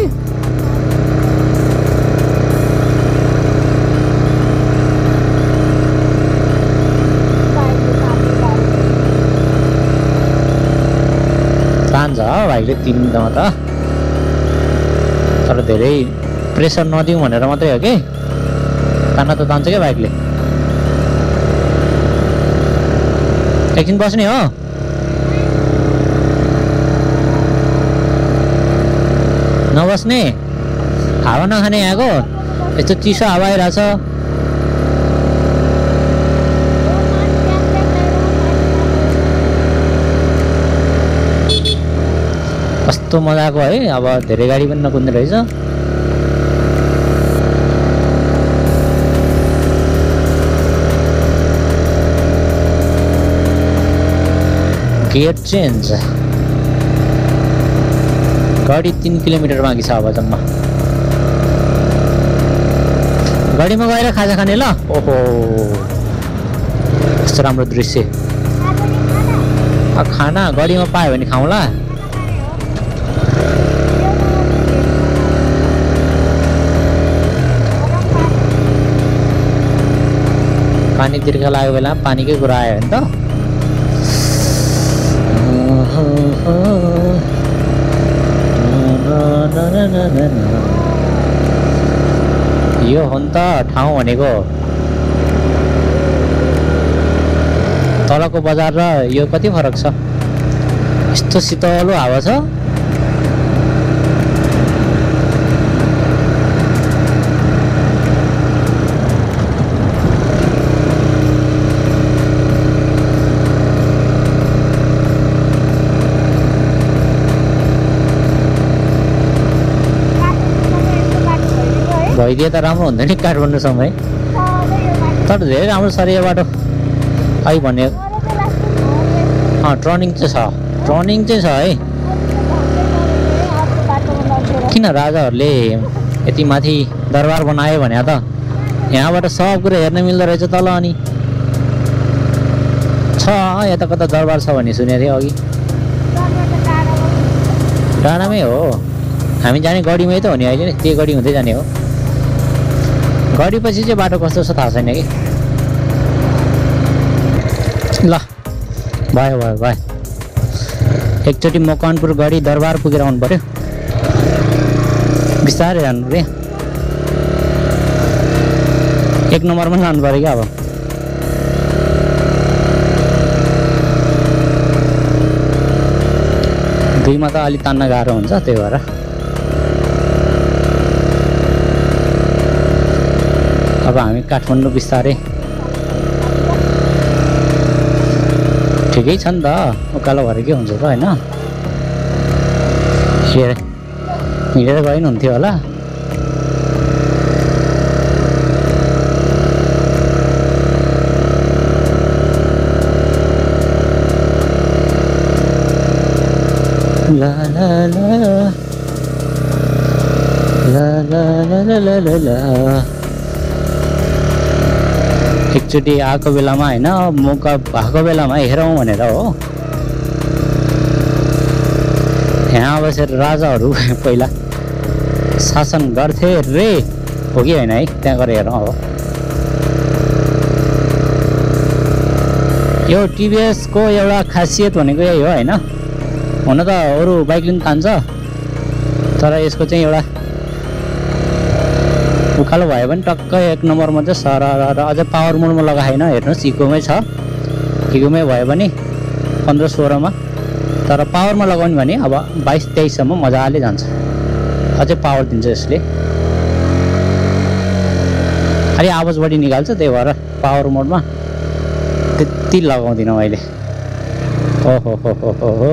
तान्छ भाइले 3मा त, तर धेरै प्रेसर नदिउँ भनेर मात्रै हो कि। तान्न त तान्छ क्या बाइकले। एकछिन बस्ने हो। नबस्ने, हावा नखाने यहाँको यस्तो चिसो हावा आइरहेछ। कस्तो मजाको है। अब धेरै गाडी पनि नकुद्ने रहेछ। Gear change. गाडी 3 किलोमिटर बाँकी छ अब जम्मा। गाडीमा गएर खाजा खाने ल। ओहो कस्तो राम्रो दृश्य। खाना गाडीमा पायो भने खाउँला। पानी तिर्खा लागेको बेला पानीकै कुरा आयो भने त। यो हो नि त ठाउँ भनेको। तलको बजार र यो कति फरक छ। यस्तो शीतलो हावा छ। भइदिए त राम्रो हुन्थ्यो नि काठमाडौँसम्म है। तर धेरै राम्रो छ अरे यो बाटो है भने। टर्निङ चाहिँ छ, टर्निङ चाहिँ छ है। किन राजाहरूले यति माथि दरबार बनायो भने त यहाँबाट सब कुरा हेर्न मिल्दो रहेछ तल। अनि छ यता कता दरबार छ भन्ने सुनेको थिएँ अघि। डाँडामै हो हामी जाने, गाडीमै त हो नि अहिले। त्यही गाडी हुँदै जाने हो। गाडी पछि चाहिँ बाटो कस्तो छ थाहा छैन कि। ल भयो भयो भयो। एकचोटि मकवानपुर गाडी दरबार पुगेर आउनु पर्यो। बिस्तारै जानु रे। 1 नम्बरमा लानु पर्यो क्या। अब 2मा त अलिक तान्न गाह्रो हुन्छ, त्यही भएर। अब हामी काठमाडौँ बिस्तारै। ठिकै छ नि त, उकालो भएर के हुन्छ त होइन। हिँडेर गइन हुन्थ्यो होला। ला ला ला ला ला ला ला ला ला। एकचोटि आएको बेलामा होइन मौका भएको बेलामा हेरौँ भनेर हो। यहाँ बसेर राजाहरू पहिला शासन गर्थे रे हो कि होइन है, त्यहाँ गएर हेरौँ अब। यो टिभिएसको एउटा खासियत भनेको यही हो होइन। हुन त अरू बाइकले पनि तान्छ तर यसको चाहिँ एउटा उकालो भयो भने टक्क एक नम्बरमा चाहिँ सर अझै पावर मोडमा लगाएन। हेर्नुहोस् इकोमै छ, इकोमै भयो भने 15-16मा, तर पावरमा लगाउने भने अब 22-23सम्म मजाले जान्छ। अझै पावर दिन्छ यसले, खालि आवाज बढी निकाल्छ, त्यही भएर पावर मोडमा त्यति लगाउँदिनँ मैले। ओहो हो हो हो हो,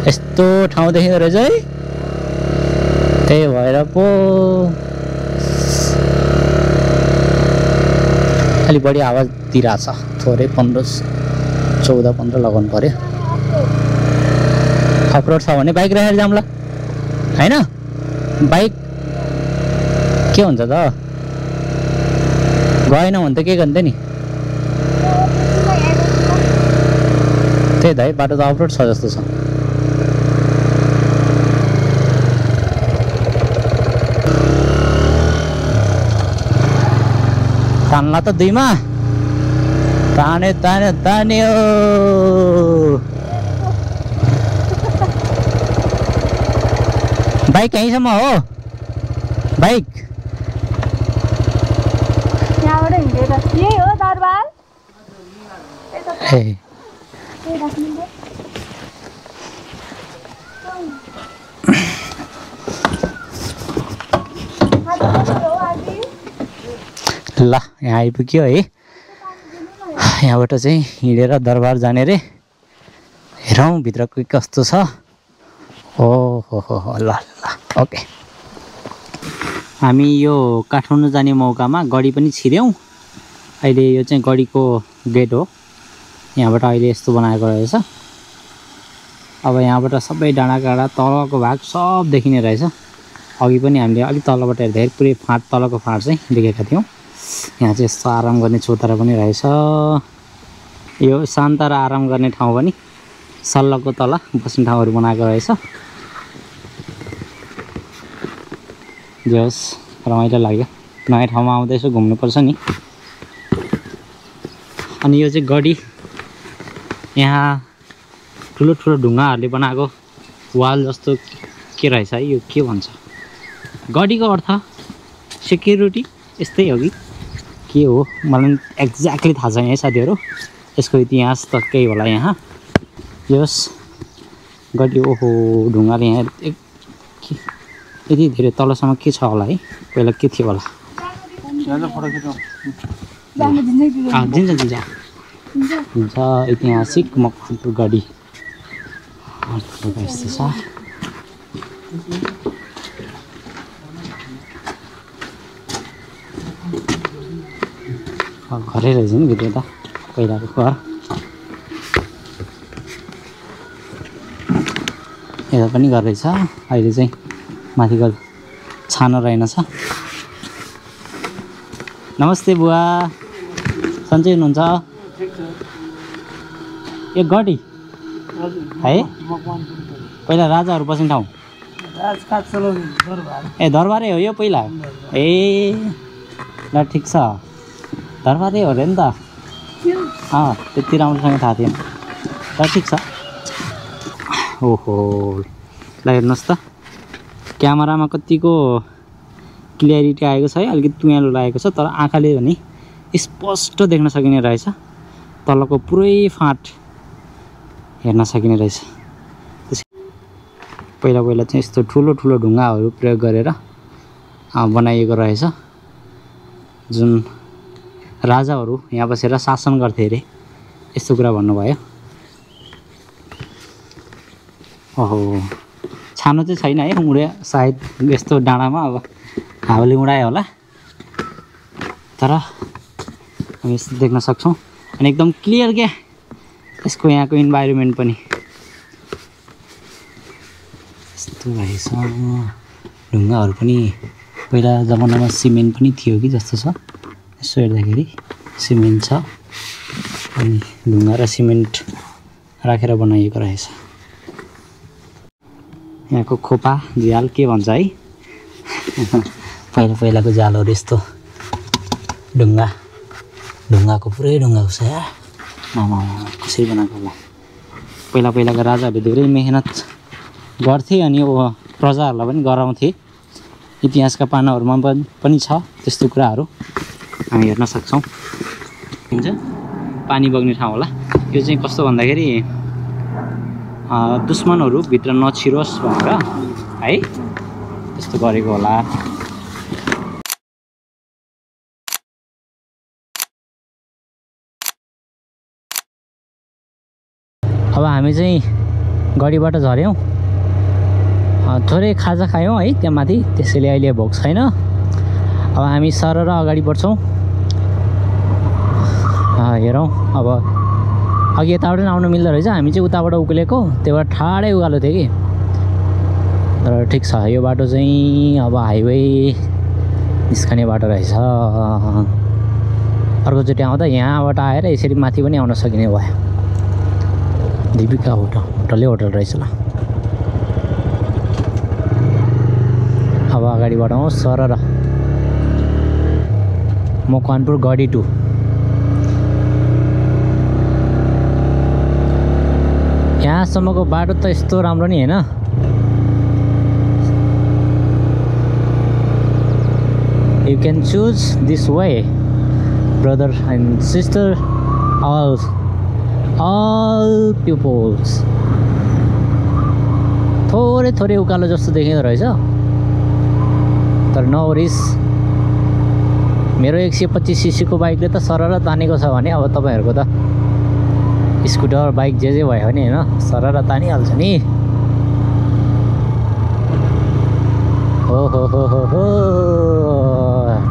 यस्तो ठाउँ देखिँदो रहेछ है, त्यही भएर पो अलि बढी आवाज दिइरहेछ। थोरै 14-15 लगाउनु पर्यो। अफरोड छ भने बाइक राखेर जाउँला होइन। बाइक के हुन्छ त, गएन भने त के गर्दै नि। त्यही त है, बाटो त अफरोड छ जस्तो छ। तान्ला त दुईमा, ताने ताने तान्यो। बाइक यहीँसम्म हो, बाइक यहाँबाट हिँडेर यही हो दरबार। ल यहाँ आइपुग्यो है। यहाँबाट चाहिँ हिँडेर दरबार जाने रे। हेरौँ भित्र के कस्तो छ। ओहो हो ल ल ओके। हामी यो काठमाडौँ जाने मौकामा गडी पनि छिर्यौँ। अहिले यो चाहिँ गडीको गेट हो। यहाँबाट अहिले यस्तो बनाएको रहेछ। अब यहाँबाट सबै डाँडाकाँडा तलको भाग सब देखिने रहेछ। अघि पनि हामीले अलिक तलबाट हेर्दाखेरि पुरै फाँट, तलको फाँट चाहिँ देखेका थियौँ। यहाँ चाहिँ यस्तो आराम गर्ने चौतारा पनि रहेछ। यो शान्त र आराम गर्ने ठाउँ पनि सल्लको तल बस्ने ठाउँहरू बनाएको रहेछ। जे होस् रमाइलो लाग्यो। नयाँ ठाउँमा आउँदैछु, घुम्नुपर्छ नि। अनि यो चाहिँ गडी, यहाँ ठुलो ठुलो ढुङ्गाहरूले बनाएको वाल जस्तो के रहेछ है, यो के भन्छ? गडीको अर्थ सेक्युरिटी यस्तै हो कि के हो, मलाई एक्ज्याक्टली थाहा छैन है साथीहरू। यसको इतिहास त केही होला यहाँ। यस गडी, ओहो ढुङ्गाले यहाँ यति धेरै तलसम्म के छ होला है, पहिला के थियो होला। दिन्छ हुन्छ ऐतिहासिक मकवानपुर गडी यस्तो छ। घरै रहेछ नि भित्र त, पहिलाको घर। यता पनि घर रहेछ। अहिले चाहिँ माथिको छानो रहेनछ। नमस्ते बुवा, सन्चै हुनुहुन्छ? यो गडी है पहिला राजाहरू बस्ने ठाउँ। ए दरबारै हो यो पहिला। ए ल ठिक छ, दरबारै हो अरे नि त। त्यति राम्रोसँग थाहा थिएन। ल ठिक छ। ओहो ल हेर्नुहोस् त, क्यामेरामा कतिको क्लियरिटी आएको छ है, अलिकति तुयालो लागेको छ, तर आँखाले भने स्पष्ट देख्न सकिने रहेछ। तलको पुरै फाँट हेर्न सकिने रहेछ। पहिला पहिला चाहिँ यस्तो ठुलो ठुलो ढुङ्गाहरू प्रयोग गरेर बनाइएको रहेछ, जुन राजाहरू यहाँ बसेर शासन गर्थे अरे, यस्तो कुरा भन्नुभयो। ओहो छानो चाहिँ छैन है उडे सायद यस्तो डाँडामा अब हावाले उडायो होला तर हामी यस्तो देख्न सक्छौँ अनि एकदम क्लियर क्या यसको यहाँको इन्भाइरोमेन्ट पनि यस्तो रहेछ ढुङ्गाहरू पनि पहिला जमानामा सिमेन्ट पनि थियो कि जस्तो छ यसो हेर्दाखेरि सिमेन्ट छ अनि ढुङ्गा र सिमेन्ट राखेर बनाइएको रहेछ यहाँको खोपा झ्याल के भन्छ है पहिलाको जालहरू यस्तो ढुङ्गाको पुरै ढुङ्गाको छ या मामा कसरी बनाएको होला पहिलाका राजाहरूले धेरै मेहनत गर्थे अनि प्रजाहरूलाई पनि गराउँथे इतिहासका पानाहरूमा पनि छ त्यस्तो कुराहरू हामी हेर्न सक्छौँ हुन्छ पानी बग्ने ठाउँ होला यो चाहिँ कस्तो भन्दाखेरि दुश्मनहरू भित्र नछिरोस् भनेर है त्यस्तो गरेको होला अब हामी चाहिँ गढीबाट झऱ्यौँ थोरै खाजा खायौँ है त्यहाँ माथि त्यसैले अहिले भोक छैन अब हामी सरर अगाडि बढ्छौँ हेरौँ अब अघि यताबाट पनि आउनु मिल्दो रहेछ हामी चाहिँ उताबाट उक्लेको त्यो भएर ठाडै उकालो थियो कि तर ठिक छ यो बाटो चाहिँ अब हाइवे निस्कने बाटो रहेछ अर्कोचोटि आउँदा यहाँबाट आएर यसरी माथि पनि आउन सकिने भयो दीपिका होटलै होटल रहेछ ल अब अगाडि बढाउँ सरर मकवानपुर गढी 2 यहाँसम्मको बाटो त यस्तो राम्रो नि हैन You can choose this way brother and sister all pupils थोरै उकालो जस्तो देखिँदो रहेछ तर नवरिस मेरो 125 सीसी को बाइकले त सरर तानेको छ भने अब तपाईहरुको त स्कुटर बाइक जे भयो भने हैन सरर तानिहाल्छ नि हो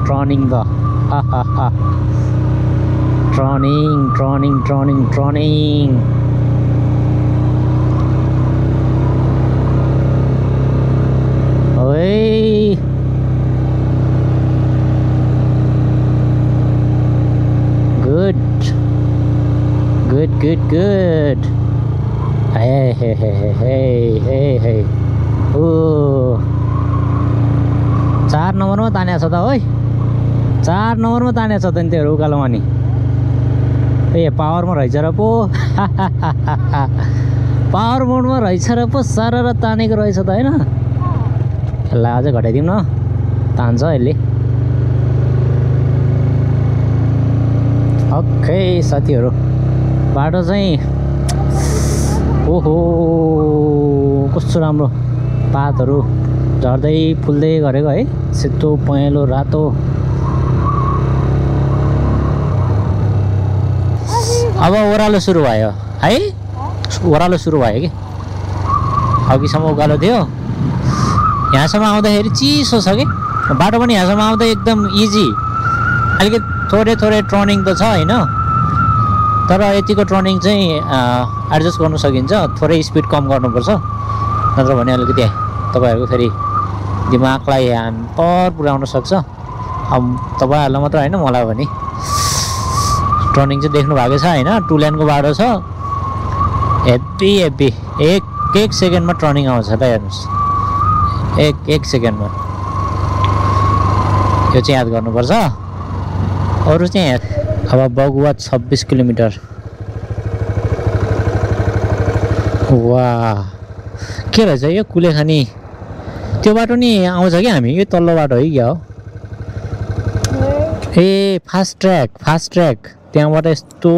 टर्निङ द टर्निङ ओए good hey ओ 4 नम्बरमा तानेछ त ओइ 4 नम्बरमा तानेछ त नि त्यो उकालोमा नि ए पावरमा रहेछ र पो पावर मोडमा रहेछ र पो सरर तानेको रहेछ त हैन ल अझै घटाइदिउँ न तान्छ यसले ओके साथीहरु बाटो चाहिँ ओहो कस्तो राम्रो पातहरु झर्दै फुल्दै गरेको है सेतो पहेँलो रातो अब ओह्रालो सुरु भयो है ओह्रालो सुरु भयो कि अघिसम्म उकालो थियो यहाँसम्म आउँदाखेरि चिसो छ कि बाटो पनि यहाँसम्म आउँदा एकदम इजी अलिकति थोरै टर्निङ त छ हैन तर यतिको टर्निङ चाहिँ एडजस्ट गर्न सकिन्छ थोरै स्पिड कम गर्नुपर्छ नत्र भने अलिकति तपाईहरुको फेरि दिमागलाई पर पुर्याउन सक्छ अब तपाईहरुलाई मात्र हैन मलाई पनि टर्निङ चाहिँ देख्नु भएको छ हैन 2 लेनको बाटो छ हेभी एक सेकेन्डमा टर्निङ आउँछ त हेर्नुस् एक सेकेन्डमा यो चाहिँ याद गर्नुपर्छ अरु चाहिँ अब बगुवा 26 किलोमिटर वाह के रहेछ यो कुलेखानी त्यो बाटो नि आउँछ कि हामी यो तल्लो बाटो हो कि क्या हो ए फास्ट ट्र्याक त्यहाँबाट यस्तो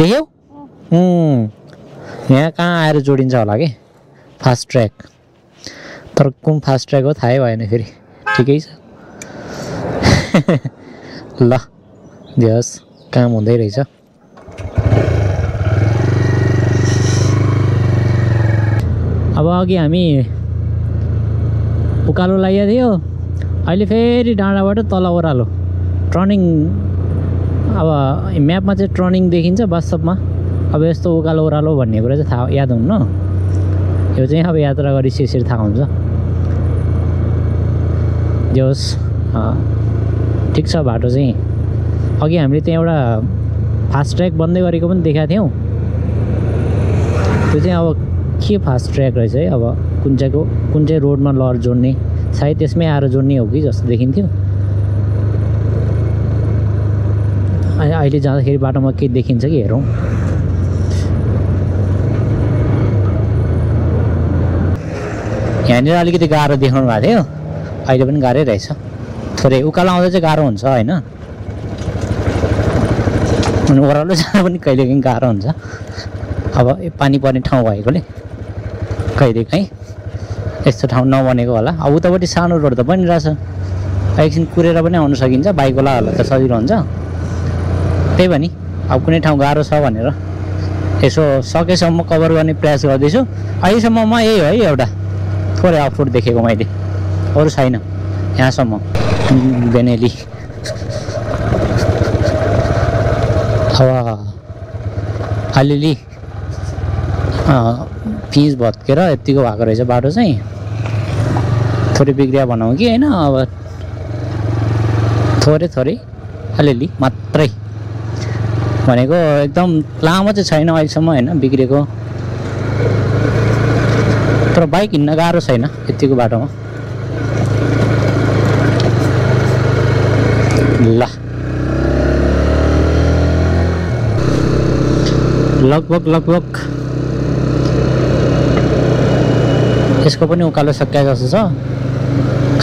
देख्यौ यहाँ कहाँ आएर जोडिन्छ होला कि फास्ट ट्र्याक तर कुन फास्ट ट्र्याक हो थाहै भएन फेरि ठिकै छ ल जस काम हुँदै रहेछ अब अघि हामी उकालो लगाइएको थियो, अहिले फेरि डाँडाबाट तल ओह्रालो टर्निङ। अब म्यापमा चाहिँ टर्निङ देखिन्छ, वास्तवमा अब यस्तो उकालो ओह्रालो भन्ने कुरा चाहिँ थाहा याद हुन्न। यो चाहिँ अब यात्रा गरेपछि यसरी थाहा हुन्छ। जे होस् ठिक छ। बाटो चाहिँ अघि हामीले त्यहाँ एउटा फास्ट ट्र्याक बन्दै गरेको पनि देखाएको थियौँ। त्यो चाहिँ अब के फास्ट ट्र्याक रहेछ है, अब कुन चाहिँ रोडमा लर जोड्ने, सायद त्यसमै आएर जोड्ने हो कि जस्तो देखिन्थ्यो। अहिले जाँदाखेरि बाटोमा के देखिन्छ कि हेरौँ। यहाँनिर अलिकति गाह्रो देखाउनु भएको थियो, अहिले पनि गाह्रै रहेछ। थोरै उकालो आउँदा चाहिँ गाह्रो हुन्छ होइन, अनि ओह्रालो जाँदा पनि कहिलेकाहीँ गाह्रो हुन्छ। अब पानी पर्ने ठाउँ भएकोले कहिलेकाहीँ यस्तो ठाउँ नबनेको होला। अब उतापट्टि सानो रोड त बनिरहेछ, एकछिन कुरेर पनि आउनु सकिन्छ, बाइकवालाहरूलाई त सजिलो हुन्छ। त्यही पनि अब कुनै ठाउँ गाह्रो छ भनेर यसो सकेसम्म कभर गर्ने प्रयास गर्दैछु। अहिलेसम्ममा यही है, एउटा थोरै अफरोड देखेको मैले, अरू छैन यहाँसम्म। बेनेली अब अलिअलि पिच भत्केर यत्तिको भएको रहेछ बाटो चाहिँ। थोरै बिग्रिया भनौँ कि होइन, अब थोरै अलिअलि मात्रै भनेको, एकदम लामो चाहिँ छैन अहिलेसम्म होइन बिग्रेको। तर बाइक हिँड्न गाह्रो छैन यत्तिको बाटोमा। ल लगभग यसको पनि उकालो सकिया जस्तो छ,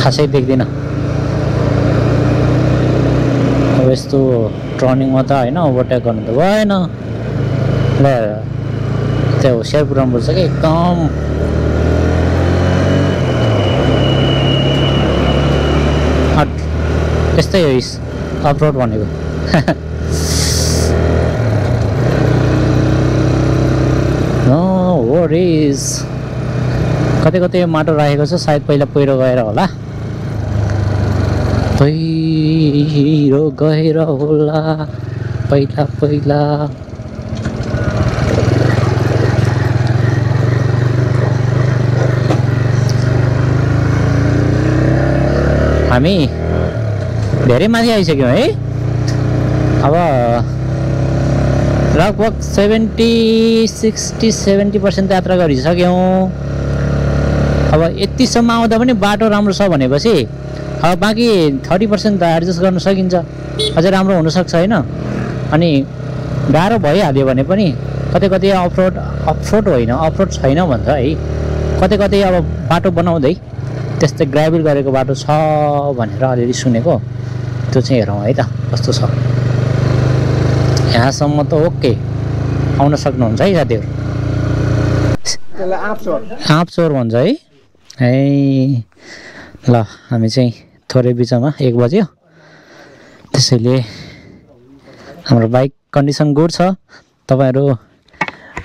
खासै देख्दिनँ। अब यस्तो टर्निङमा त होइन ओभरटेक गर्नु त भएन। ल त्यो होसियार पुऱ्याउनुपर्छ कि एकदम। यस्तै हो अफरोड भनेको। No worries. कतै माटो राखेको छ, सायद पहिला पहिरो गएर होला। पहिरो गएर होला पहिला। हामी धेरै माथि आइसक्यौँ है। अब लगभग 60-70% यात्रा गरिसक्यौँ। अब यतिसम्म आउँदा पनि बाटो राम्रो छ भनेपछि अब बाँकी 30% त एडजस्ट गर्न सकिन्छ, अझै राम्रो हुनसक्छ होइन। अनि गाह्रो भइहाल्यो भने पनि कतै अफरोड होइन, अफरोड छैन भन्छ है। कतै अब बाटो बनाउँदै त्यस्तै ग्राभल गरेको बाटो छ भनेर अलिअलि सुनेको, त्यो चाहिँ हेरौँ है त कस्तो छ। यहाँसम्म त ओके, आउन सक्नुहुन्छ है साथीहरू। आँपचोर भन्छ है। ल हामी चाहिँ थोरै बिचमा 1 बज्यो, त्यसैले हाम्रो बाइक कन्डिसन गुड छ। तपाईँहरू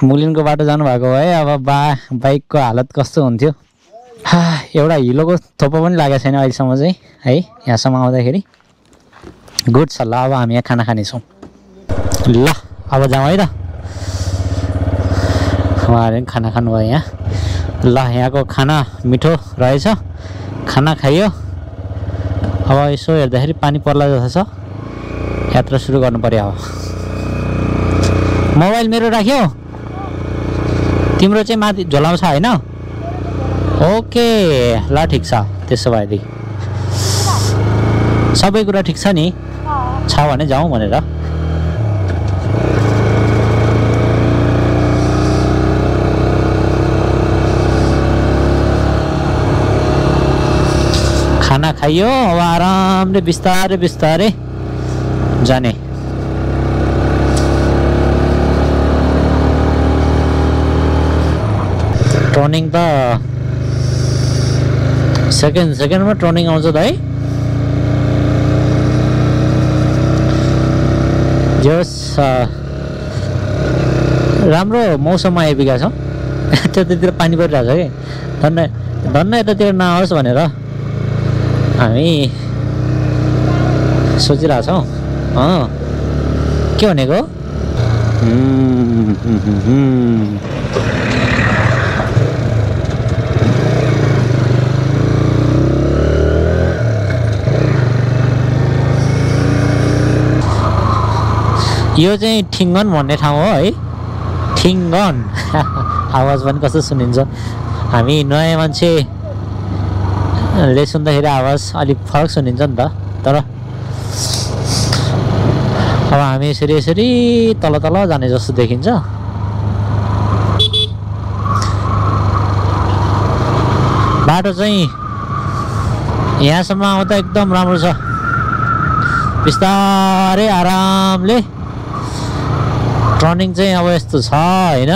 मुलिनको बाटो जानुभएको भए अब बाइकको हालत कस्तो हुन्थ्यो। एउटा हिलोको थोपो पनि लागेको छैन अहिलेसम्म चाहिँ है। यहाँसम्म आउँदाखेरि गुड छ। ल अब हामी यहाँ खाना खानेछौँ। ल अब जाउँ है त। उहाँहरू पनि खाना खानुभयो यहाँ। ल यहाँको खाना मिठो रहेछ, खाना खाइयो। अब यसो हेर्दाखेरि पानी पर्ला जस्तो छ, यात्रा सुरु गर्नु पर्यो। अब मोबाइल मेरो राख्यो, तिम्रो चाहिँ माथि झोलामा छ होइन? ओके ल ठिक छ। त्यसो भएदेखि सबै कुरा ठिक छ नि, छ भने जाउँ भनेर। खाना खाइयो, अब आरामले बिस्तारै जाने। टर्निङ त सेकेन्डमा टर्निङ आउँछ त है। जस राम्रो मौसममा आइपुगेका छौँ। त्यतातिर पानी परिरहेछ कि धन्न धन्न यतातिर नआओस् भनेर हामी सोचिरहेछौँ। के भनेको यो चाहिँ ठिङ्गन भन्ने ठाउँ हो है, ठिङ्गन। आवाज पनि कस्तो सुनिन्छ। हामी नयाँ मान्छेले सुन्दाखेरि आवाज अलिक फरक सुनिन्छ नि त। तर अब हामी यसरी यसरी तल तल जाने जस्तो देखिन्छ। बाटो चाहिँ यहाँसम्म आउँदा एकदम राम्रो छ, बिस्तारै आरामले। टर्निङ चाहिँ अब यस्तो छ होइन,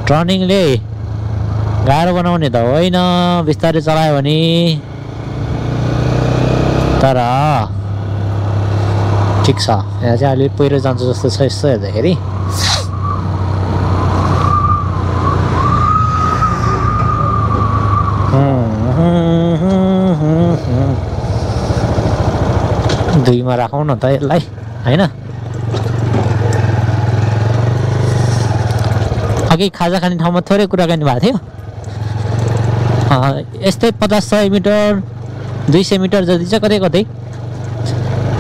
टर्निङले गाह्रो बनाउने त होइन, बिस्तारै चलायो भने। तर ठिक छ, यहाँ चाहिँ अलिक पहिरो जान्छ जस्तो छ यस्तो हेर्दाखेरि। दुईमा राखौँ न त यसलाई होइन। अघि खाजा खाने ठाउँमा थोरै कुराकानी भएको थियो। यस्तै 50-100 मिटर 200 मिटर जति चाहिँ कतै कतै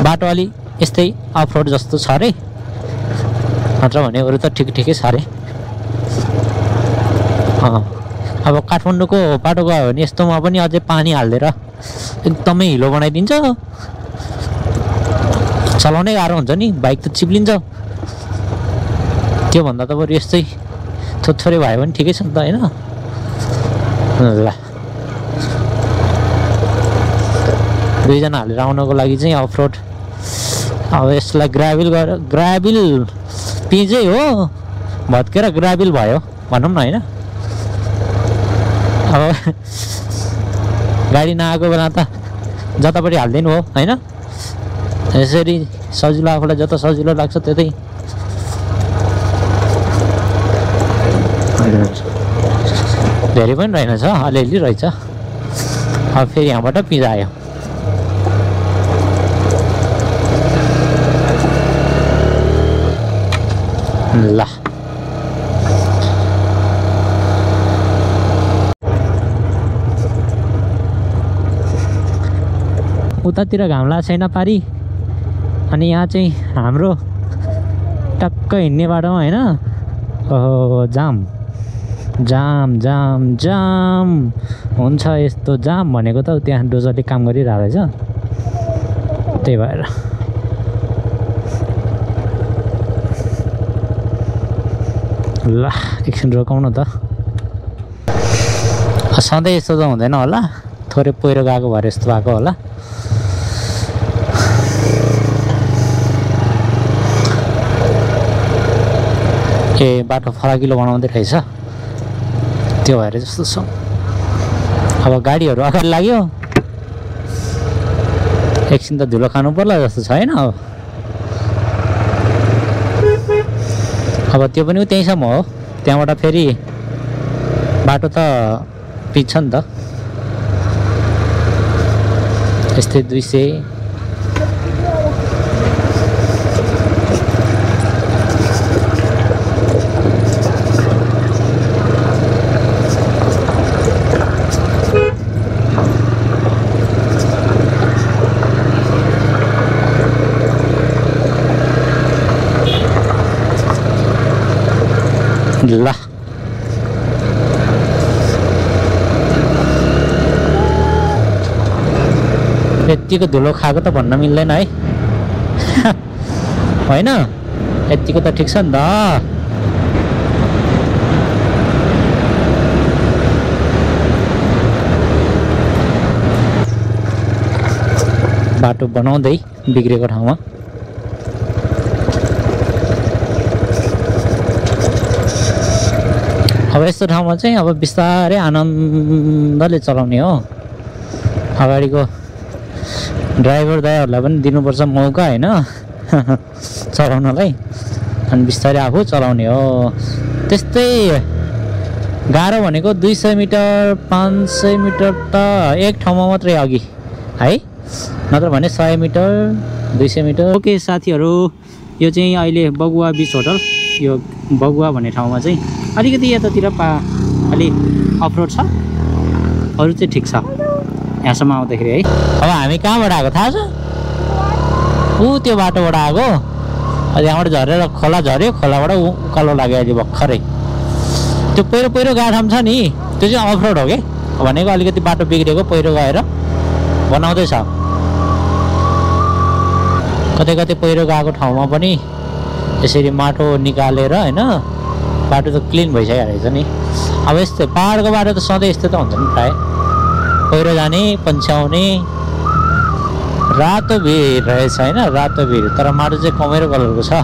बाटो अलि यस्तै अफरोड जस्तो छ अरे, नत्र भने अरू त ठिक ठिकै छ अरे। अब काठमाडौँको बाटो गयो भने यस्तोमा पनि अझै पानी हालिदिएर एकदमै हिलो बनाइदिन्छ, चलाउनै गाह्रो हुन्छ नि, बाइक त चिप्लिन्छ। त्योभन्दा त बरु यस्तै थोरै भयो भने ठिकै छ नि त होइन। ल दुईजना हालेर आउनको लागि चाहिँ अफरोड, अब यसलाई ग्राभिल पिजै हो, भत्केर ग्राभिल भयो भनौँ न होइन। अब गाडी नआएको बेला त जतापट्टि हालिदिनु हो होइन। यसरी सजिलो, आफूलाई जता सजिलो लाग्छ त्यतै। धेरै पनि रहेनछ, अलिअलि रहेछ। अब फेरि यहाँबाट पिजा आयो। ल उतातिर घाम लाग्छ छैन पारी, अनि यहाँ चाहिँ हाम्रो टक्क हिँड्ने बाटोमा होइन। ओहो जाम जाम जाम जाम हुन्छ। यस्तो जाम भनेको त त्यहाँ डोजरले काम गरिरहेको रहेछ, त्यही भएर। ल एकछिन रोकाउँ न त। सधैँ यस्तो त हुँदैन होला, थोरै पहिरो गएको भएर यस्तो भएको होला। ए बाटो फराकिलो बनाउँदै रहेछ, त्यो भएर जस्तो छ। अब गाडीहरू अगाडि लाग्यो, एकछिन त धुलो खानु पर्ला जस्तो छ होइन। अब त्यो पनि त्यहीँसम्म हो, त्यहाँबाट फेरि बाटो त पिच्छ नि त। यस्तै 200 ल यतिको धुलो खाएको त भन्न मिल्दैन है होइन। यतिको त ठिक छ नि त। बाटो बनाउँदै बिग्रेको ठाउँमा अब यस्तो ठाउँमा चाहिँ अब बिस्तारै आनन्दले चलाउने हो। अगाडिको ड्राइभर दाइहरूलाई पनि दिनुपर्छ मौका होइन चलाउनलाई, अनि बिस्तारै आफू चलाउने हो। त्यस्तै गाह्रो भनेको 200 मिटर 500 मिटर त एक ठाउँमा मात्रै अघि है, नत्र भने 100 मिटर 200 मिटर। ओके साथीहरू, यो चाहिँ अहिले बगुवा बिच होटल, यो बगुवा भन्ने ठाउँमा चाहिँ अलिकति यतातिर अलि अफरोड छ, अरू चाहिँ ठिक छ यहाँसम्म आउँदाखेरि है। अब हामी कहाँबाट आएको थाहा छ? ऊ त्यो बाटोबाट आएको, त्यहाँबाट झरेर खोला झऱ्यो, खोलाबाट उकालो लाग्यो अहिले भर्खरै। त्यो पहिरो गाडा ठाउँ छ नि, त्यो चाहिँ अफरोड हो कि, भनेको अलिकति बाटो बिग्रेको पहिरो गएर बनाउँदैछ। कतै पहिरो गएको ठाउँमा पनि यसरी माटो निकालेर होइन, बाटो त क्लिन भइसकेको रहेछ नि। अब यस्तो पाहाडको बाटो त सधैँ यस्तो त हुन्छ नि, प्राय पहिरो जाने पन्छ्याउने, रातो भिर रहेछ होइन, रातो भिर, तर माटो चाहिँ कमेरो कलरको छ।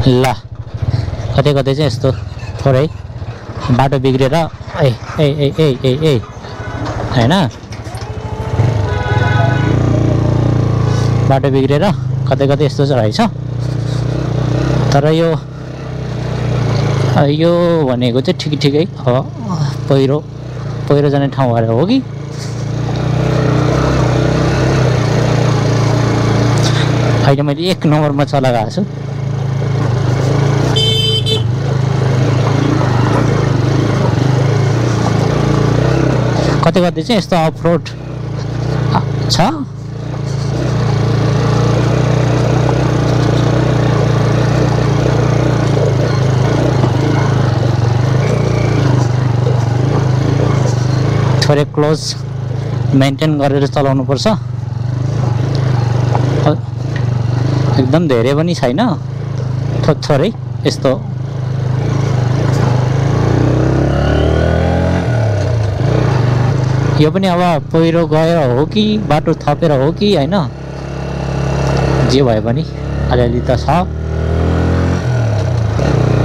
ल कतै चाहिँ यस्तो थोरै बाटो बिग्रेर ए होइन, बाटो बिग्रेर कतै यस्तो चाहिँ रहेछ। तर यो भनेको चाहिँ ठिकै अब पहिरो जाने ठाउँ भएर हो कि। अहिले मैले 1 नम्बरमा चलाएको छु। कतै चाहिँ यस्तो अफरोड छ। थोरै क्लोज मेन्टेन गरेर चलाउनु पर्छ, एकदम धेरै पनि छैन, थोरै यस्तो। यो पनि अब पहिरो गएर हो कि बाटो थपेर हो कि होइन, जे भए पनि अलिअलि त छ,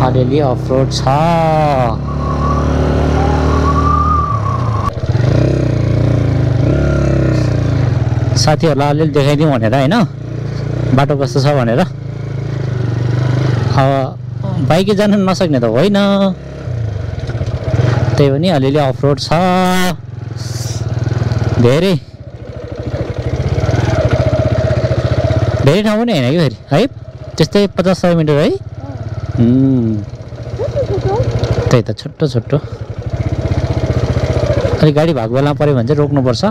अलिअलि अफरोड छ। साथीहरूलाई अलिअलि देखाइदिउँ भनेर होइन, बाटो कस्तो छ भनेर। अब बाइकै जान नसक्ने त होइन, त्यही पनि अलिअलि अफरोड छ धेरै ठाउँ पनि होइन कि फेरि है, त्यस्तै 50-100 मिटर है। त्यही त छोटो अलिक गाडी भएको बेलामा पऱ्यो भने चाहिँ रोक्नुपर्छ,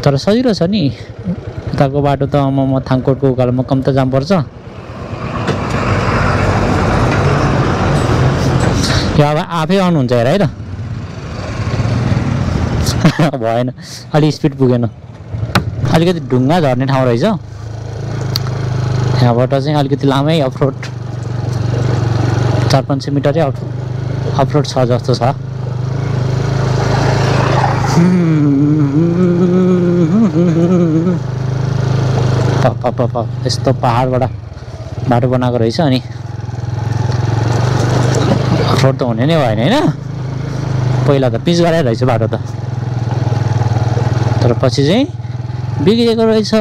तर सजिलो छ नि। उताको बाटो त म थाङकोटको उकालोमा कम त जानुपर्छ। यो अब आफै आउनुहुन्छ हेर है त। भएन, अलि स्पिड पुगेन, अलिकति ढुङ्गा झर्ने ठाउँ रहेछ। यहाँबाट चाहिँ अलिकति लामै अफरोड 400-500 मिटरै अफरोड छ जस्तो छ। यस्तो पहाडबाट बाटो बनाएको रहेछ, अनि अफरोड त हुने नै भएन होइन। पहिला त पिच गरेर रहेछ बाटो त, तर पछि चाहिँ बिग्रेको रहेछ।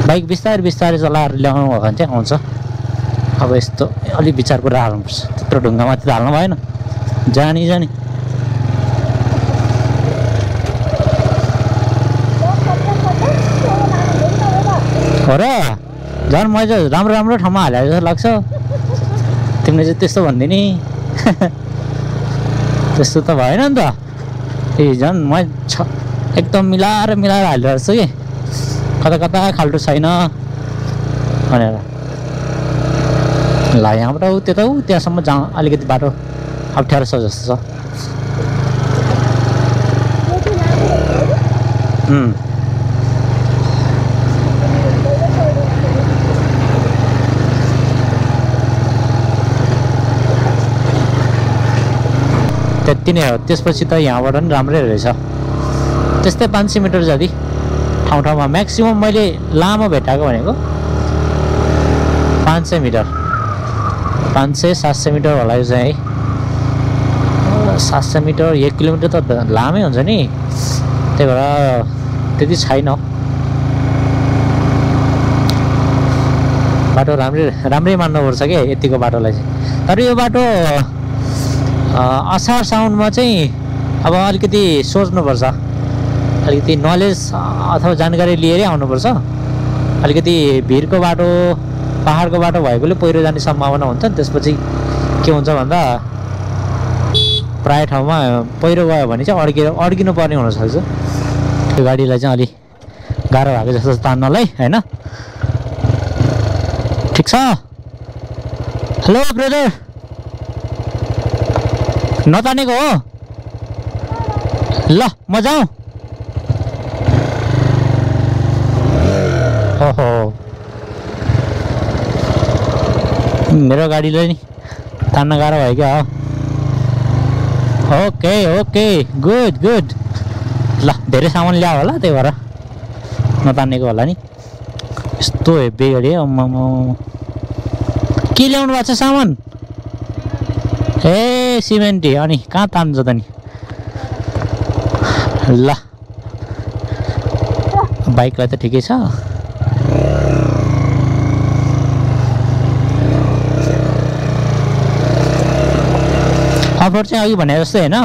बाइक बिस्तारै चलाएर ल्याउनु भयो भने चाहिँ आउँछ। अब यस्तो अलिक विचार गरेर हाल्नुपर्छ, त्यत्रो ढुङ्गामाथि त हाल्नु भएन, जानी हो र। झन् मैले चाहिँ राम्रो ठाउँमा हालेको जस्तो लाग्छ, तिमीले चाहिँ त्यस्तो भन्दै नि। त्यस्तो त भएन नि त। ए झन् म एकदम मिलाएर हालिरहेको छु कि, कता खाल्टो छैन भनेर। ल यहाँबाट त्यहाँसम्म अलिकति बाटो अप्ठ्यारो छ जस्तो छ। त्यति नै हो। त्यसपछि त यहाँबाट पनि राम्रै रहेछ, त्यस्तै 500 मिटर जति ठाउँमा म्याक्सिमम् मैले लामो भेटाएको भनेको 500 मिटर, 500-700 मिटर होला यो चाहिँ है। 700 मिटर 1 किलोमिटर त लामै हुन्छ नि, त्यही भएर त्यति छैन। बाटो राम्रै मान्नुपर्छ क्या यतिको बाटोलाई चाहिँ। तर यो बाटो असार साउनमा चाहिँ अब अलिकति सोच्नुपर्छ, अलिकति नलेज अथवा जानकारी लिएरै आउनुपर्छ। अलिकति भिरको बाटो पहाडको बाटो भएकोले पहिरो जाने सम्भावना हुन्छ। त्यसपछि के हुन्छ भन्दा प्राय ठाउँमा पहिरो गयो भने चाहिँ अड्किनु पर्ने हुनसक्छ। त्यो गाडीलाई चाहिँ अलि गाह्रो भएको जस्तो तान्नलाई होइन। ठिक छ। हेलो ब्रदर, नतानेको हो? ल म जाउँ। ओहो मेरो गाडीलाई नि तान्न गाह्रो भयो क्या हो। Okay okay good good. ल धेरै सामान ल्यायो होला त्यही भएर नतानेको होला नि। यस्तो हेभी गाडी के ल्याउनु भएको छ सामान? ए सिमेन्टी। अनि कहाँ तान्छ त नि? ल बाइकलाई त ठिकै छ। अफरोड चाहिँ अघि भने जस्तै होइन,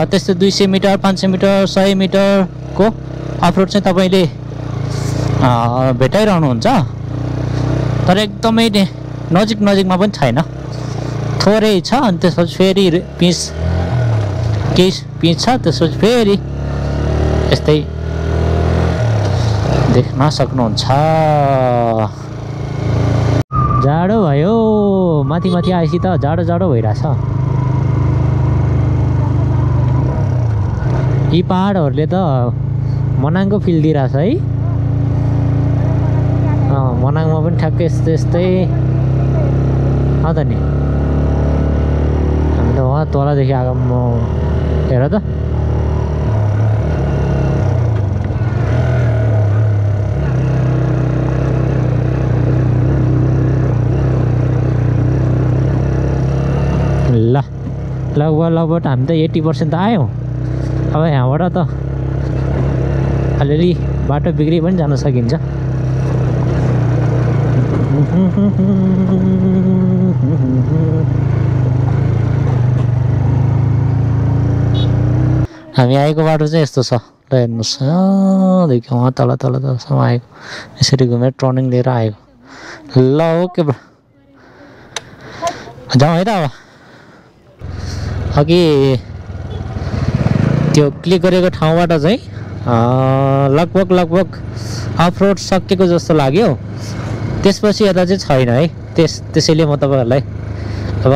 त्यस्तै 200 मिटर 500 मिटर 100 मिटरको अफरोड चाहिँ तपाईँले भेटाइरहनुहुन्छ। तर एकदमै नजिकमा पनि छैन, थोरै छ। अनि त्यसपछि फेरि केही पिच छ, त्यसपछि फेरि यस्तै देख्न सक्नुहुन्छ। जाडो भयो, माथि आएपछि त जाडो भइरहेछ। यी पहाडहरूले त मनाङको फिल दिइरहेछ है। मनाङमा पनि ठ्याक्कै यस्तै हो त नि। हामी त वहाँ तलदेखि आएको हेर त। ल लगभग हामी त 80% त आयौँ। अब यहाँबाट त अलिअलि बाटो बिग्री पनि जान सकिन्छ। हामी आएको बाटो चाहिँ यस्तो छ, ल हेर्नुहोस्। देखि उहाँ तलसम्म आएको, यसरी घुमेर टर्निङ लिएर आएको। ल ओके ब्रो, जाउँ है त। अब अघि त्यो क्लिक गरेको ठाउँबाट चाहिँ लगभग अफरोड सकेको जस्तो लाग्यो। त्यसपछि यता चाहिँ छैन है। त्यसैले म तपाईँहरूलाई अब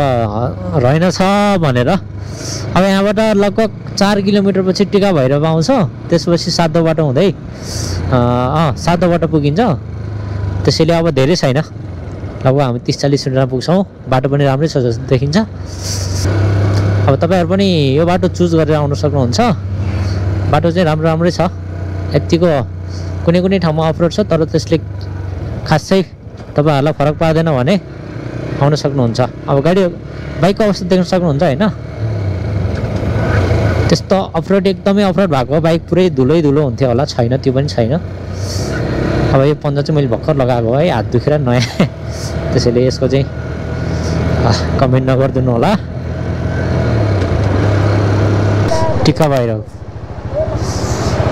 रहेनछ भनेर, अब यहाँबाट लगभग 4 किलोमिटर पछि टिका भैरव आउँछ। त्यसपछि सातो बाटो हुँदै सातो बाटो पुगिन्छ। त्यसैले अब धेरै छैन, लगभग हामी 30-40 मिनटमा पुग्छौँ। बाटो पनि राम्रै छ जस्तो देखिन्छ। अब तपाईँहरू पनि यो बाटो चुज गरेर आउन सक्नुहुन्छ। बाटो चाहिँ राम्रै छ। यतिको कुनै ठाउँमा अफरोड छ, तर त्यसले खासै तपाईँहरूलाई फरक पार्दैन भने आउन सक्नुहुन्छ। अब बाइकको अवस्था देख्न सक्नुहुन्छ होइन। त्यस्तो अफरोड एकदमै अफरोड भएको बाइक पुरै धुलै हुन्थ्यो होला, छैन, त्यो पनि छैन। अब यो पन्जा चाहिँ मैले भर्खर लगाएको है, हात दुखेर नयाँ। त्यसैले यसको चाहिँ कमेन्ट नगरिदिनु होला। टिका भैरव,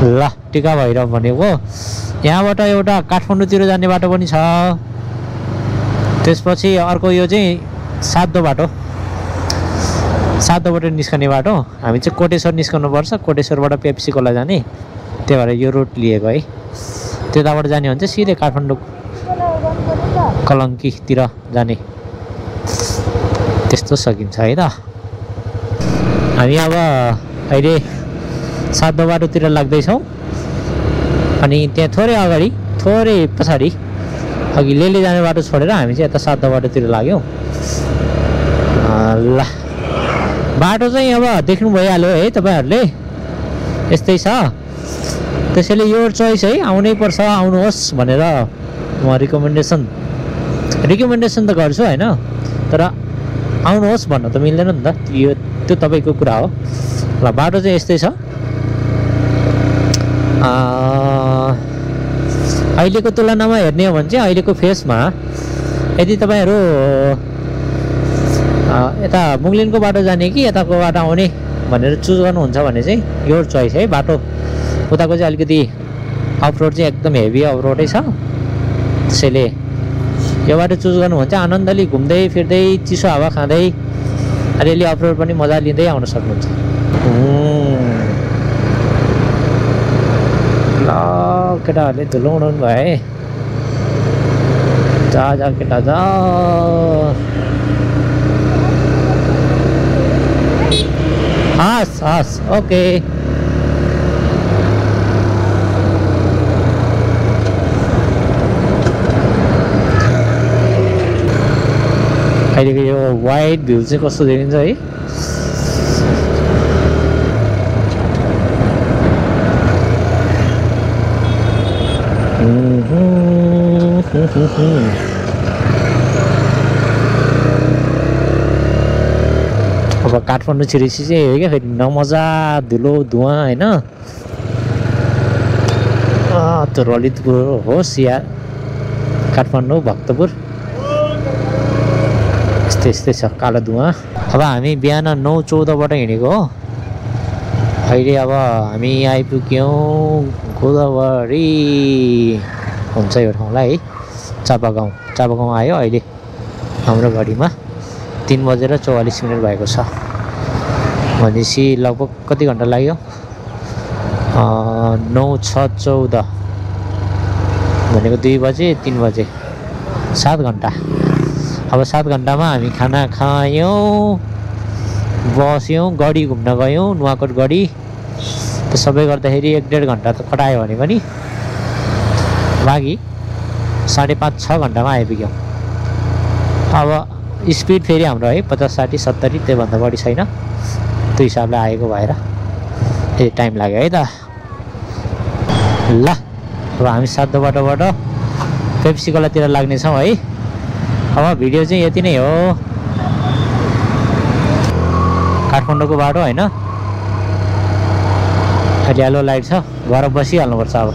ल टिका भैरव भनेको यहाँबाट एउटा काठमाडौँतिर जाने बाटो पनि छ। त्यसपछि अर्को यो चाहिँ सातोबाट निस्कने बाटो। हामी चाहिँ कोटेश्वर निस्कनुपर्छ, कोटेश्वरबाट पेप्सी खोला जाने। त्यही भएर यो रुट लिएको है। त्यताबाट जाने भने चाहिँ सिधै काठमाडौँ कलङ्कीतिर जाने, त्यस्तो सकिन्छ है त। हामी अब अहिले सातो बाटोतिर लाग्दैछौँ। अनि त्यहाँ थोरै अगाडि थोरै पछाडि अघि लेले जाने बाटो छोडेर हामी चाहिँ यता सातो बाटोतिर लाग्यौँ। ल बाटो चाहिँ अब देख्नु भइहाल्यो है तपाईँहरूले, यस्तै छ। त्यसैले यो चोइस है, आउनै पर्छ, आउनुहोस् भनेर म रिकमेन्डेसन त गर्छु होइन। तर आउनुहोस् भन्न त मिल्दैन नि त, त्यो तपाईँको कुरा हो। ल बाटो चाहिँ यस्तै छ। अहिलेको तुलनामा हेर्ने हो भने चाहिँ अहिलेको फेसमा यदि तपाईँहरू यता मुगलिनको बाटो जाने कि यताको बाटो आउने भनेर चुज गर्नुहुन्छ भने चाहिँ योर चोइस है। बाटो उताको चाहिँ अलिकति अफरोड चाहिँ एकदम हेभी अफरोडै छ, त्यसैले यो बाटो चुज गर्नु भने चाहिँ आनन्दले घुम्दै फिर्दै चिसो हावा खाँदै अलिअलि अफरोड पनि मजा लिँदै आउन सक्नुहुन्छ। ल केटाहरूले धुलो उडाउनु भयो है। जा जा केटा जा। हस् हस् ओके। अहिलेको यो वाइड भ्यू चाहिँ कस्तो देखिन्छ है। अब काठमाडौँ छिरेपछि चाहिँ हो क्या फेरि नमजा धुलो धुवा होइन। त्यो ललितपुर होस् या काठमाडौँ भक्तपुर यस्तै छ कालो धुवा। अब हामी बिहान 9:14बाट हिँडेको हो। अहिले अब हामी आइपुग्यौँ गोदावरी हुन्छ यो ठाउँलाई है। चापागाउँ आयो अहिले हाम्रो घडीमा 3:44 भएको छ। भनेपछि लगभग कति घन्टा लाग्यो? 9 6 14 भनेको 2 बजे 3 बजे 7 घन्टा। अब 7 घन्टामा हामी खाना खायौँ, बस्यौँ, गढी घुम्न गयौँ, नुवाकोट गढी। त्यो सबै गर्दाखेरि 1-1.5 घन्टा त कटायो भने पनि बाँकी 5.5 6 घन्टामा आइपुग्यौँ। अब स्पिड फेरि हाम्रो है 50 60 70 त्योभन्दा बढी छैन। त्यो हिसाबले आएको भएर टाइम लाग्यो है त। ल अब हामी सातो बाटोबाट पेप्सी कोलातिर लाग्नेछौँ है। अब भिडियो चाहिँ यति नै हो। काठमाडौँको बाटो होइन, अहिले येलो लाइट छ, घर बसिहाल्नुपर्छ अब।